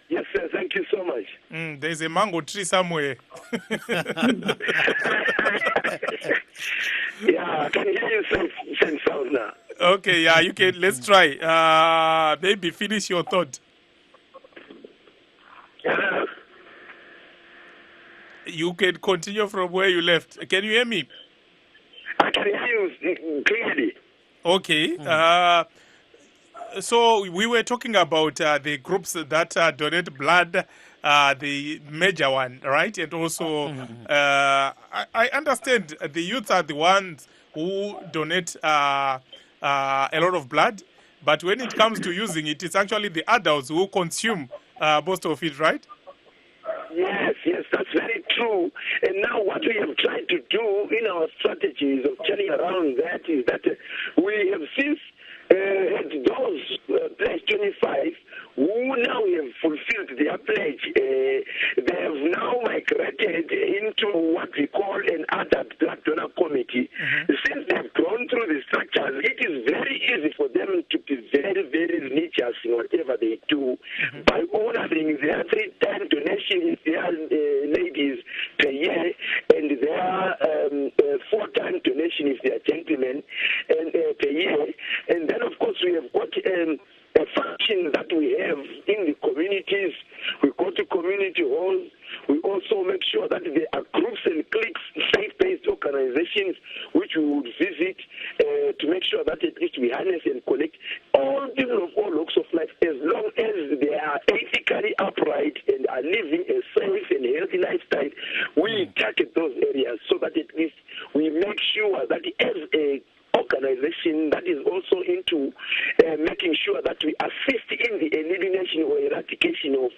Yes, sir. Thank you so much. There's a mango tree somewhere. Yeah, I can hear you saying sound now. Okay, yeah, you can. Let's try. Maybe finish your thought. You can continue from where you left. Can you hear me? I can hear you clearly. Okay. So we were talking about the groups that donate blood, the major one, right? And also, I understand the youth are the ones who donate a lot of blood, but when it comes to using it, it's actually the adults who consume most of it, right? Yes, that's very true. And now what we have tried to do in our strategies of turning around that is that we have since had those pledge 25 who now have fulfilled their pledge. They have now migrated into what we call an adult blood donor committee. Since they've gone through the structures, it is very easy for them to be very, very religious in whatever they do by honoring their 3-time donations, their ladies per year, and their 4-time donation if they are gentlemen and per year. And then, of course, we have got a function that we have in the communities. We go to community halls. We also make sure that there are groups and cliques, faith-based organizations, which we would visit to make sure that at least we harness and collect all people of all walks of life, as long as they are ethically upright and are living a safe and healthy lifestyle. We target those areas so that at least we make sure that as a organization that is also into making sure that we assist in the elimination or eradication of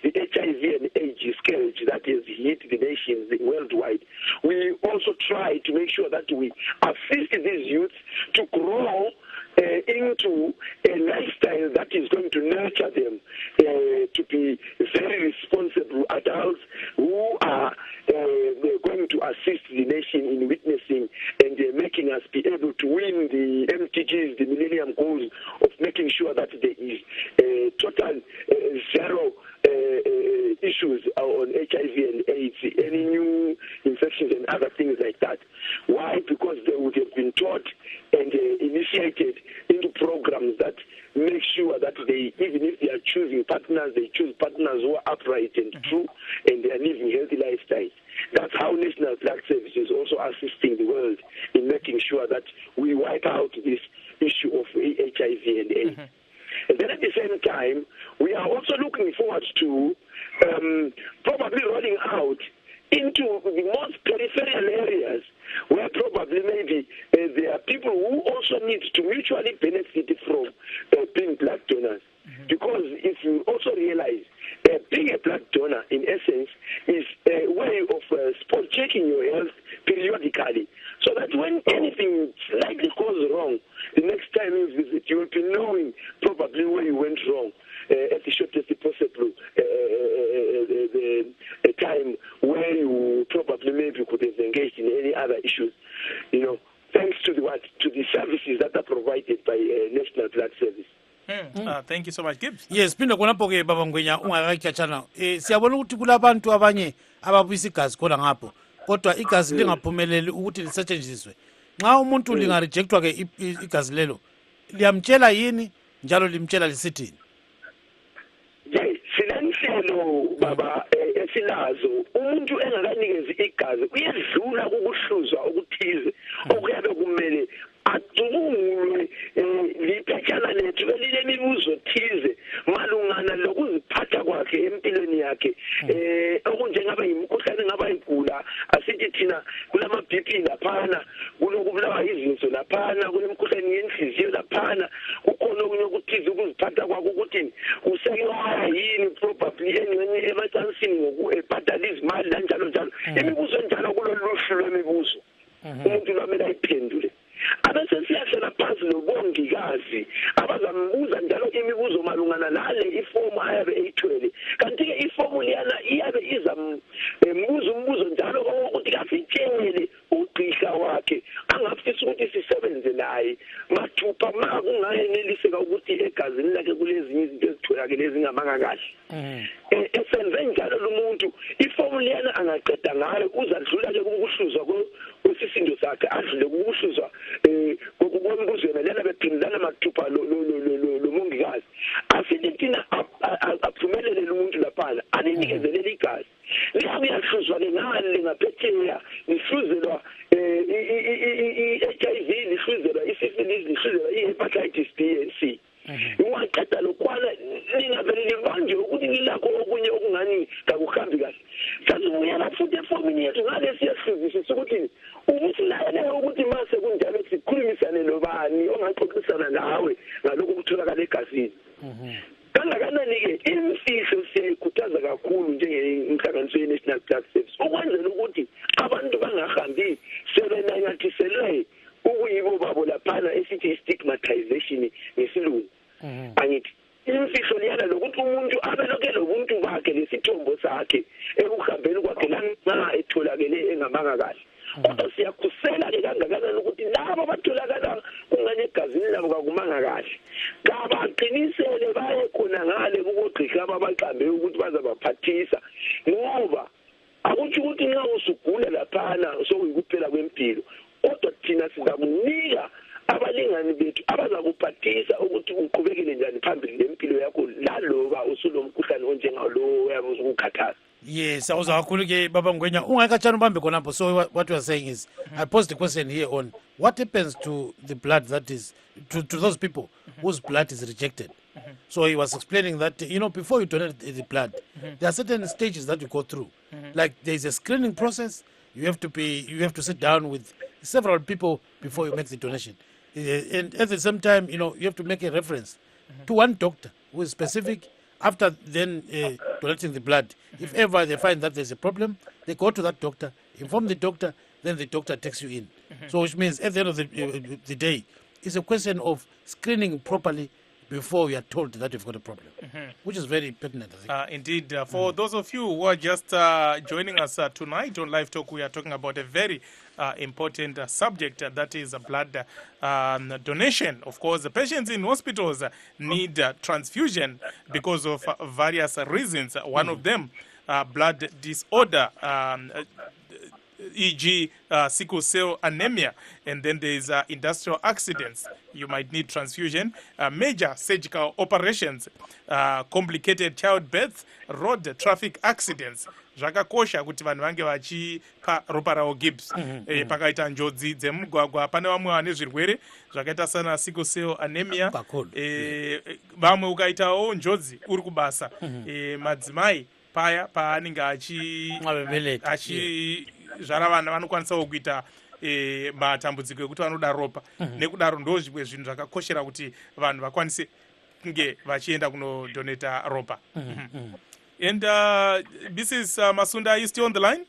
the HIV and AIDS scourge that has hit the nations worldwide. We also try to make sure that we assist these youths to grow into a lifestyle that is going to nurture them to be very responsible adults who are going to assist the nation in witnessing and making us be able to win the MTGs, the Millennium Goals of making sure that there is total zero issues on HIV and AIDS, any new infections and other things like that. Why? Because they would have been taught and initiated into programs that make sure that they, even if they are choosing partners, they choose partners who are upright and true, and they are living healthy lifestyles. That's how National Flag Service is also assisting the world in making sure that we wipe out this issue of HIV and AIDS. And then at the same time, we are also looking forward to probably rolling out into the most peripheral areas where probably maybe there are people who also need to mutually benefit from being blood donors. Because if you also realize being a blood donor, in essence, is a way of spot checking your health periodically, so that when anything slightly goes wrong, the next time you visit, you will be knowing probably where you went wrong at the shortest possible time where you probably maybe could have engaged in any other issues, thanks to the services that are provided by National Blood Service. Thank you so much, Gibbs. Yes, phinde khonapho ke baba Ngwenya ungakayitshana siyabona ukuthi kulabantu abanye ababuyisa igazi khona ngapho kodwa igazi lingaphumeleli ukuthi lisetshenziswe. Nxa umuntu lingarejectwa ke igazi lelo liyamtshela yini njalo limtshela lisithini? Sinenhlelo baba esilazo umuntu engakanikezi igazi uyedlula ukuhluzwa okuthize okuyabe kumele acubungulwe liphetshana lethu elinemibuzo thize malungana lokuziphatha kwakhe empilweni yakhe okunjengaba yimikhuhlane engaba yigula asithi thina kulama BP laphana kulokubulawa izinso laphana kunemikhuhlane yenhliziyo laphana kukhona okunye okuthize ukuziphatha kwakhe ukuthi usekewa yini probably emacansini ngokubhadala izimali kanjalo njalo imibuzo enjalo kuloluhlu lwemibuzo umuntu lwamele ayiphendule. Abese siyahlela phansi nobongikazi abazambuza njalo imibuzo malungana nale ifomu ayabe eyithwele kanti-ke ifomu liyana iyabe izambuza umbuzo njalo ukuthi kasitshele ugqisha wakhe angafisa ukuthi sisebenze naye mathupha ma kungayeneliseka ukuthi egazini lakhe kulezinye izinto ezitholakele ezingamanga kahle. Esenze njalo lo muntu ifomu liyana angaqeda ngayo uzadlula-ke kukuhluzwa kwesisindo sakhe adlule kukuhluzwa kokukombuzo yena bephindana mathupha lo mongikazi asithi thina aphumelele lo muntu laphana aninikezele igazi liyahluzwa-ke ngale ngaphetheya lihluzelwa i-HIV lihluzelwa i-syphilis lihluzelwa i-hepatitis B and C. Ungaqeda lokwana lingavele livanje ukuthi lilakho okunye okungani kakuhambi kahle. Sasibuyela futhi efomini yethu ngale siyahluzisisa ukuthi ukusilayele ukuthi mase kunjalo sikhulumisane nobani ongaxoxisana nawe ngalokho kutholakala egazini. Kangakanani-ke imfihlo siyayikhuthaza kakhulu njengenhlanganiso ye-National Blood Service ukwenzela ukuthi abantu bangahambi sebenanyathiselwe ukuyibo babo laphana esithi i-stigmatization ngesilungu. Angithi imfihlo liyana lokuthi umuntu abelokhe lobuntu bakhe lesithombo sakhe ekuhambeni kwakhe nxa etholakele engamanga kahle. Kodwa siyakhusela-ke kangakanani ukuthi labo abatholakala kungane egazini labo kakumanga kahle kabaqinisele baye khona ngale kubogqisha ababaqambe ukuthi bazabaphathisa ngoba akutsho ukuthi nxa usugula laphana sokuyikuphela kwempilo kodwa thina sizakunika abalingani bethu abazakuphathisa ukuthi uqhubekele njani phambili lempilo yakho laloba usulomkhuhlane onjengalo uyabe usukukhathaza. Yes, I was ke baba Ngwenya ungakatshana ubambe khonapho. So what you are saying is I posed the question here on what happens to the blood that is to those people whose blood is rejected. So he was explaining that before you donate the blood there are certain stages that you go through. Like there is a screening process. You have to sit down with several people before you make the donation. And at the same time, you have to make a reference to one doctor who is specific. After then donating the blood, if ever they find that there's a problem, they go to that doctor, inform the doctor, then the doctor takes you in. So which means at the end of the day, it's a question of screening properly before we are told that you've got a problem, which is very pertinent, I think. Indeed. For those of you who are just joining us tonight on Live Talk, we are talking about a very important subject, that is blood donation. Of course, the patients in hospitals need transfusion because of various reasons. One of them blood disorder, e.g. Sickle cell anemia, and then there's industrial accidents. You might need transfusion, major surgical operations, complicated childbirth, road traffic accidents. Zvakakosha kuti vanhu vange vachipa ropa ravo Gibbs pakaita njodzi dzemugwagwa. Pane vamwe vane zvirwere zvakaita sana sickle cell anemia, vamwe ukaitawo njodzi uri kubasa, madzimai paya paanenge zvara vana vanokwanisawo kuita matambudziko ekuti vanoda ropa. Nekudaro ndo zvimwe zvinhu zvakakoshera kuti vanhu vakwanise kunge vachienda kunodoneta ropa. And Mrs. Masunda, are you still on the line?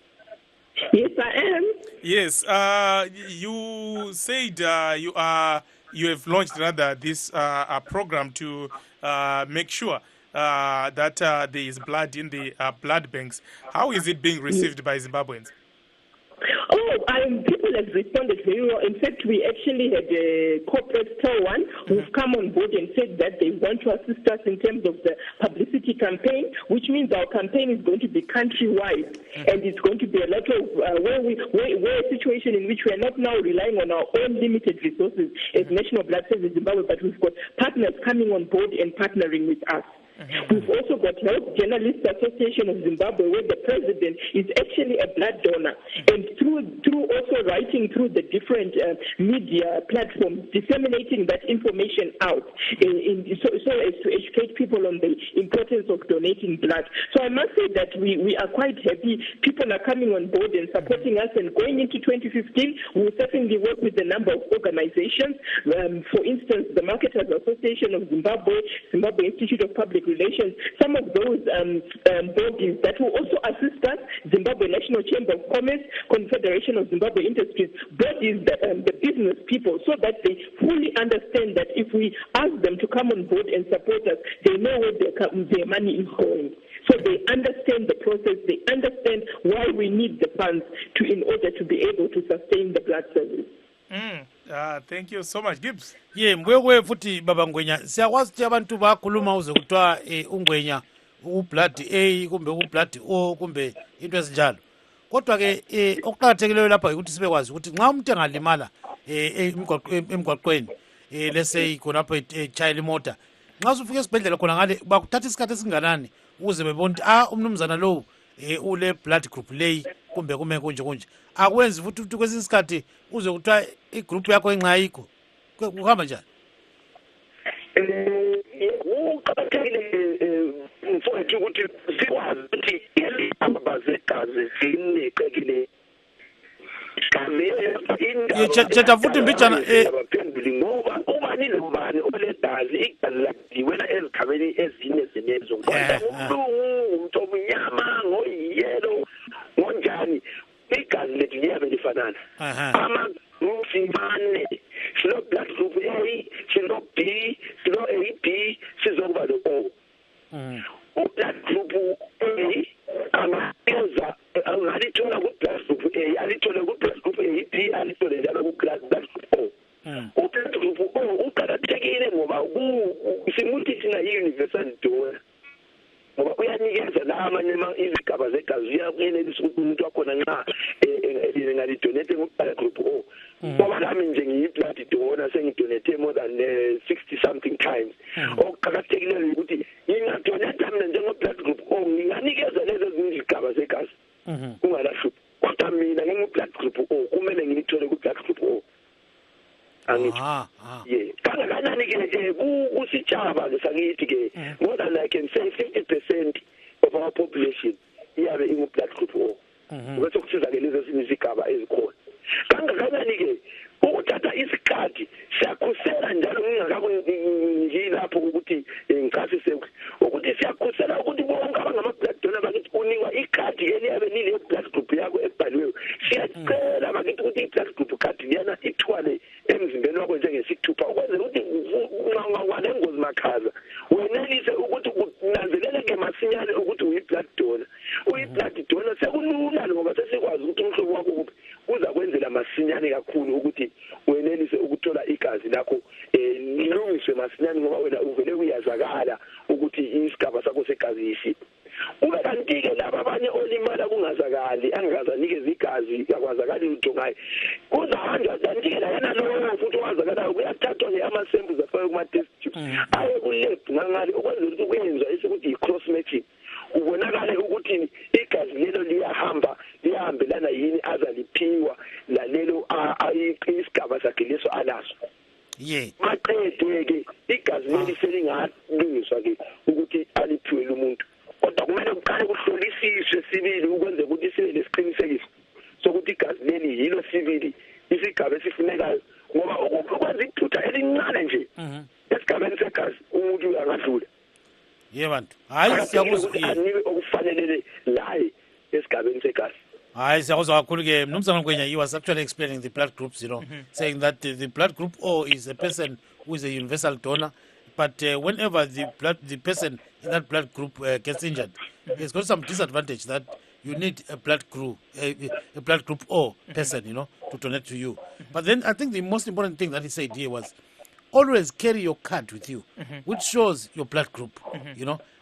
Yes, I am. Yes. You said you have launched rather this program to make sure that there is blood in the blood banks. How is it being received by Zimbabweans? People have responded very well. In fact, we actually had a corporate one who've come on board and said that they want to assist us in terms of the publicity campaign, which means our campaign is going to be countrywide, and it's going to be a lot of where a situation in which we are not now relying on our own limited resources as National Blood Service Zimbabwe, but we've got partners coming on board and partnering with us. We've also got Health Journalists Association of Zimbabwe, where the president is actually a blood donor, and through also writing through the different media platforms, disseminating that information out, so as to educate people on the importance of donating blood. So I must say that we are quite happy. People are coming on board and supporting us, and going into 2015, we will certainly work with a number of organizations. For instance, the Marketers Association of Zimbabwe, Zimbabwe Institute of Public Relations, some of those bodies that will also assist us, Zimbabwe National Chamber of Commerce, Confederation of Zimbabwe Industries, bodies, the business people, so that they fully understand that if we ask them to come on board and support us, they know where their money is going. So they understand the process, they understand why we need the funds in order to be able to sustain the blood service. Thank you so much, Gibbs. Mbwewe futhi baba Ngwenya, siyakwazi ukuthi abantu bakhuluma uze kuthiwa uNgwenya ublood A kumbe ublood O kumbe into ezinjalo. Kodwa ke okuqhakathekileyo lapha ukuthi sibekwazi ukuthi nxa umuntu engalimala emgwaqweni lese ikhonapho echayela imota, nxa usufika esibhedlela khona ngale bakuthatha isikhathi esinganani ukuze bebone ukuthi umnumzana lo ule blood group leyi kumbe kume kunje akwenzi futhi kwesinye isikhathi uze kuthiwa igroup yakho enxa yikho kuhamba njani? Kuqakathekile mfowethu ukuthi sikwazi ukuthi abazegazi zineqekile Thetha futhi mbijana abaphenduli ngoba ubani nobani olegazi igazi lakiwela ezikhabeni ezine zenezo umuntu omnyama ngoyellow ngonjani igazi lethu liyabe lifanana amagrusimane sino blood group A sino B sino AB sizokuba lo O blood group A angayenza angalithola ku blood group A alithola ku blood group AB alithola njalo ku blood group O blood group O uqakathekile ngoba simuthi thina i-universal donor ngoba uyanikeza la amanye izigaba zegazi uyayenelisa ukuthi umuntu wakhona nxa ngalidonate ku-blood group O ngoba nami nje ngiyi-blood donor sengidonate more than 60 something times. Okuqakathekileyo ukuthi ngingadonata mina njengo-blood group O nginganikeza lezo zigaba zegazi kungalahluphi, kodwa mina ngingu-blood group O kumele ngiyithole ku-blood group O. Kangakanani-ke kusitshaba-ke sakithi-ke more than I can say 50% of our population iyabe ingu-blood group O. Bese kusiza-ke lezo izigaba ezikhona. Kangakanani-ke ukuthatha isikhathi siyakhusela njalo ngingakakungilapho ukuthi ngichasise ukuthi siyakhusela ukuthi bonke abangama-blood donor bakithi unikwa ikhadi eliyabe lile-blood group yakho ebhaliweyo. Siyacela bakithi ukuthi i-blood group card liyana ithwale emzimbeni wakho njengesithupha ukwenzela ukuthi wale ngozi makhaza wenelise ukuthi kunanzeleleke masinyane ukuthi uyi-blood donor. Uyi-blood donor sekulula ngoba sesikwazi ukuthi umhlobo wakho kuphi uza kwenzela masinyane kakhulu ukuthi wenelise ukuthola igazi lakho lilungiswe masinyane ngoba wena uvele uyazakala ukuthi isigaba sakho segazi yisiphi. Ube kanti-ke laba abanye olimala kungazakali angazanikeza igazi akwazakali lutho ngayo kuzahanjwa njengela yena lowo futhi owazakalayo kuyathathwa nje ama-samples afakwe kuma-test tube aye kulab ngangale ukwenzela ukuthi kuyenzwa esikuthi i-cross matching kubonakale ukuthi igazi lelo liyahambelana yini azaliphiwa lalelo isigaba sakhe leso alaso maqede-ke igazi leli selingalungiswa-ke ukuthi aliphiwe umuntu kodwa kumele kuqale kuhlolisiswe sibili ukwenzela ukuthi sibe lesiqinisekiso sokuthi igazi leli yilo sibili isigaba esifunekayo ngoba okwenza iphutha elincane nje esigabeni segazi umuntu angadlula bantu hayi siyakuzwa anikwe okufanelele laye esigabeni segazi. Hayi siyakuzwa kakhulu ke Mnumzana Ngwenya, he was actually explaining the blood groups, saying that the blood group O is a person who is a universal donor, but whenever the person in that blood group gets injured, it's got some disadvantage that you need a blood group O person, to donate to you. But then I think the most important thing that he said here was always carry your card with you, which shows your blood group.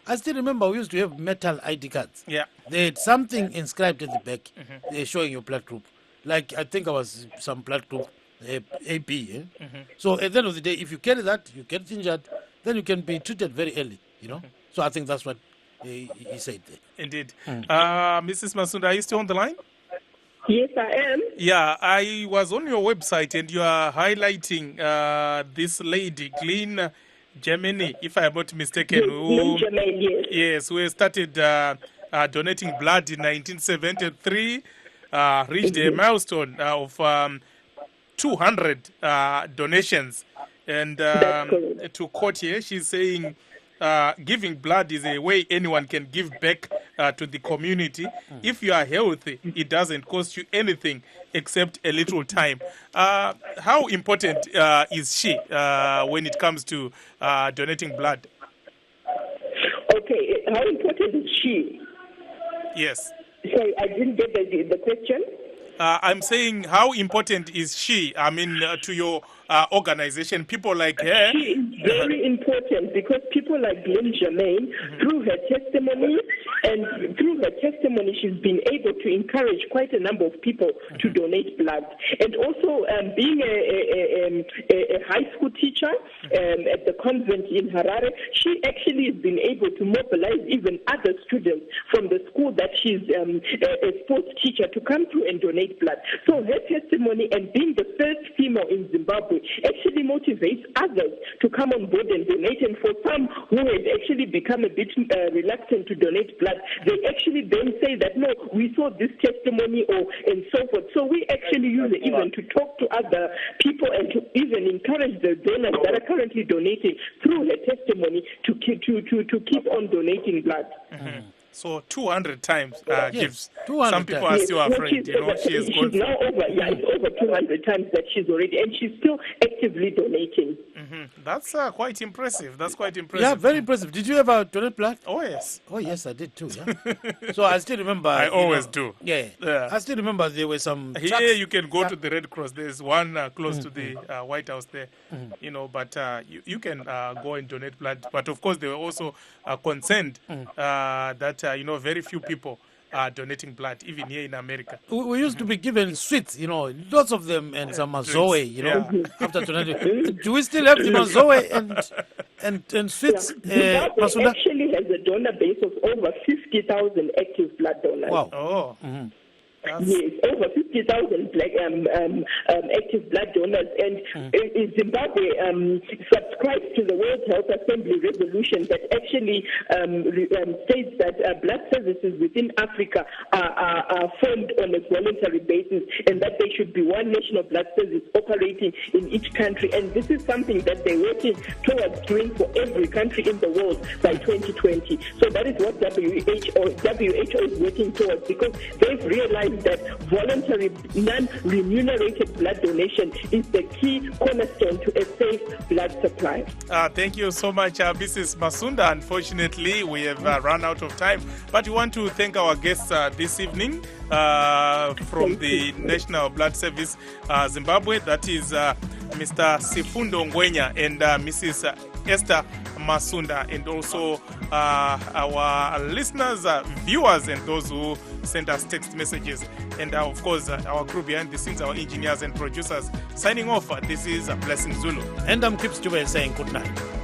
I still remember we used to have metal ID cards. They had something inscribed at the back, showing your blood group. Like I think I was some blood group AB. So at the end of the day, if you carry that, you get injured, then you can be treated very early. So I think that's what he said there. Indeed. Mrs. Masunda, are you still on the line? Yes, I am. Yeah, I was on your website and you are highlighting this lady, Glenn Germany, if I am not mistaken, who started donating blood in 1973, reached a milestone of 200 donations. And to quote here, she's saying, giving blood is a way anyone can give back to the community. If you are healthy, it doesn't cost you anything except a little time. How important is she when it comes to donating blood? Okay, how important is she? Yes. Sorry, I didn't get the question. I'm saying, how important is she? I mean, to your organization, people like her. She is very important because people like Glenn Germain, through her testimony, she's been able to encourage quite a number of people to donate blood. And also, being a high school teacher at the convent in Harare, she actually has been able to mobilize even other students from the school that she's a sports teacher to come through and donate blood. So her testimony and being the first female in Zimbabwe actually motivates others to come on board and donate. And for some who had actually become a bit reluctant to donate blood, they actually then say that, no, we saw this testimony and so forth. So we actually use it even to talk to other people and to even encourage the donors that are currently donating through her testimony to keep on donating blood. So 200 times gives. 200 Some people are still afraid. She has gone. She's now over. Yeah, it's over 200 times that she's already, and she's still actively donating. That's quite impressive. That's quite impressive. Yeah, very impressive. Did you ever donate blood? Oh yes. Oh yes, I did too. Yeah. So I still remember. I always do. Yeah. I still remember there were some. Here you can go to the Red Cross. There's one close to the White House there. But you can go and donate blood. But of course, they were also concerned that very few people are donating blood, even here in America. We used to be given sweets, lots of them, and some mazoe, after donating. Do we still have the mazoe and sweets? Zimbabwe actually has a donor base of over 50,000 active blood donors. Wow. Oh. Yes, over 50,000 active blood donors, and Zimbabwe subscribes to the World Health Assembly resolution that actually states that blood services within Africa are formed on a voluntary basis, and that there should be one national blood service operating in each country. And this is something that they're working towards doing for every country in the world by 2020. So that is what WHO is working towards, because they've realized that voluntary, non-remunerated blood donation is the key cornerstone to a safe blood supply. Thank you so much, Mrs. Masunda. Unfortunately, we have run out of time, but we want to thank our guests this evening from the National Blood Service Zimbabwe. That is Mr. Sifundo Ngwenya and Mrs. Esther Masunda, and also our listeners, viewers, and those who send us text messages, and of course our crew behind the scenes, our engineers and producers. Signing off, this is Blessing Zulu. And I'm Kips Jubel saying good night.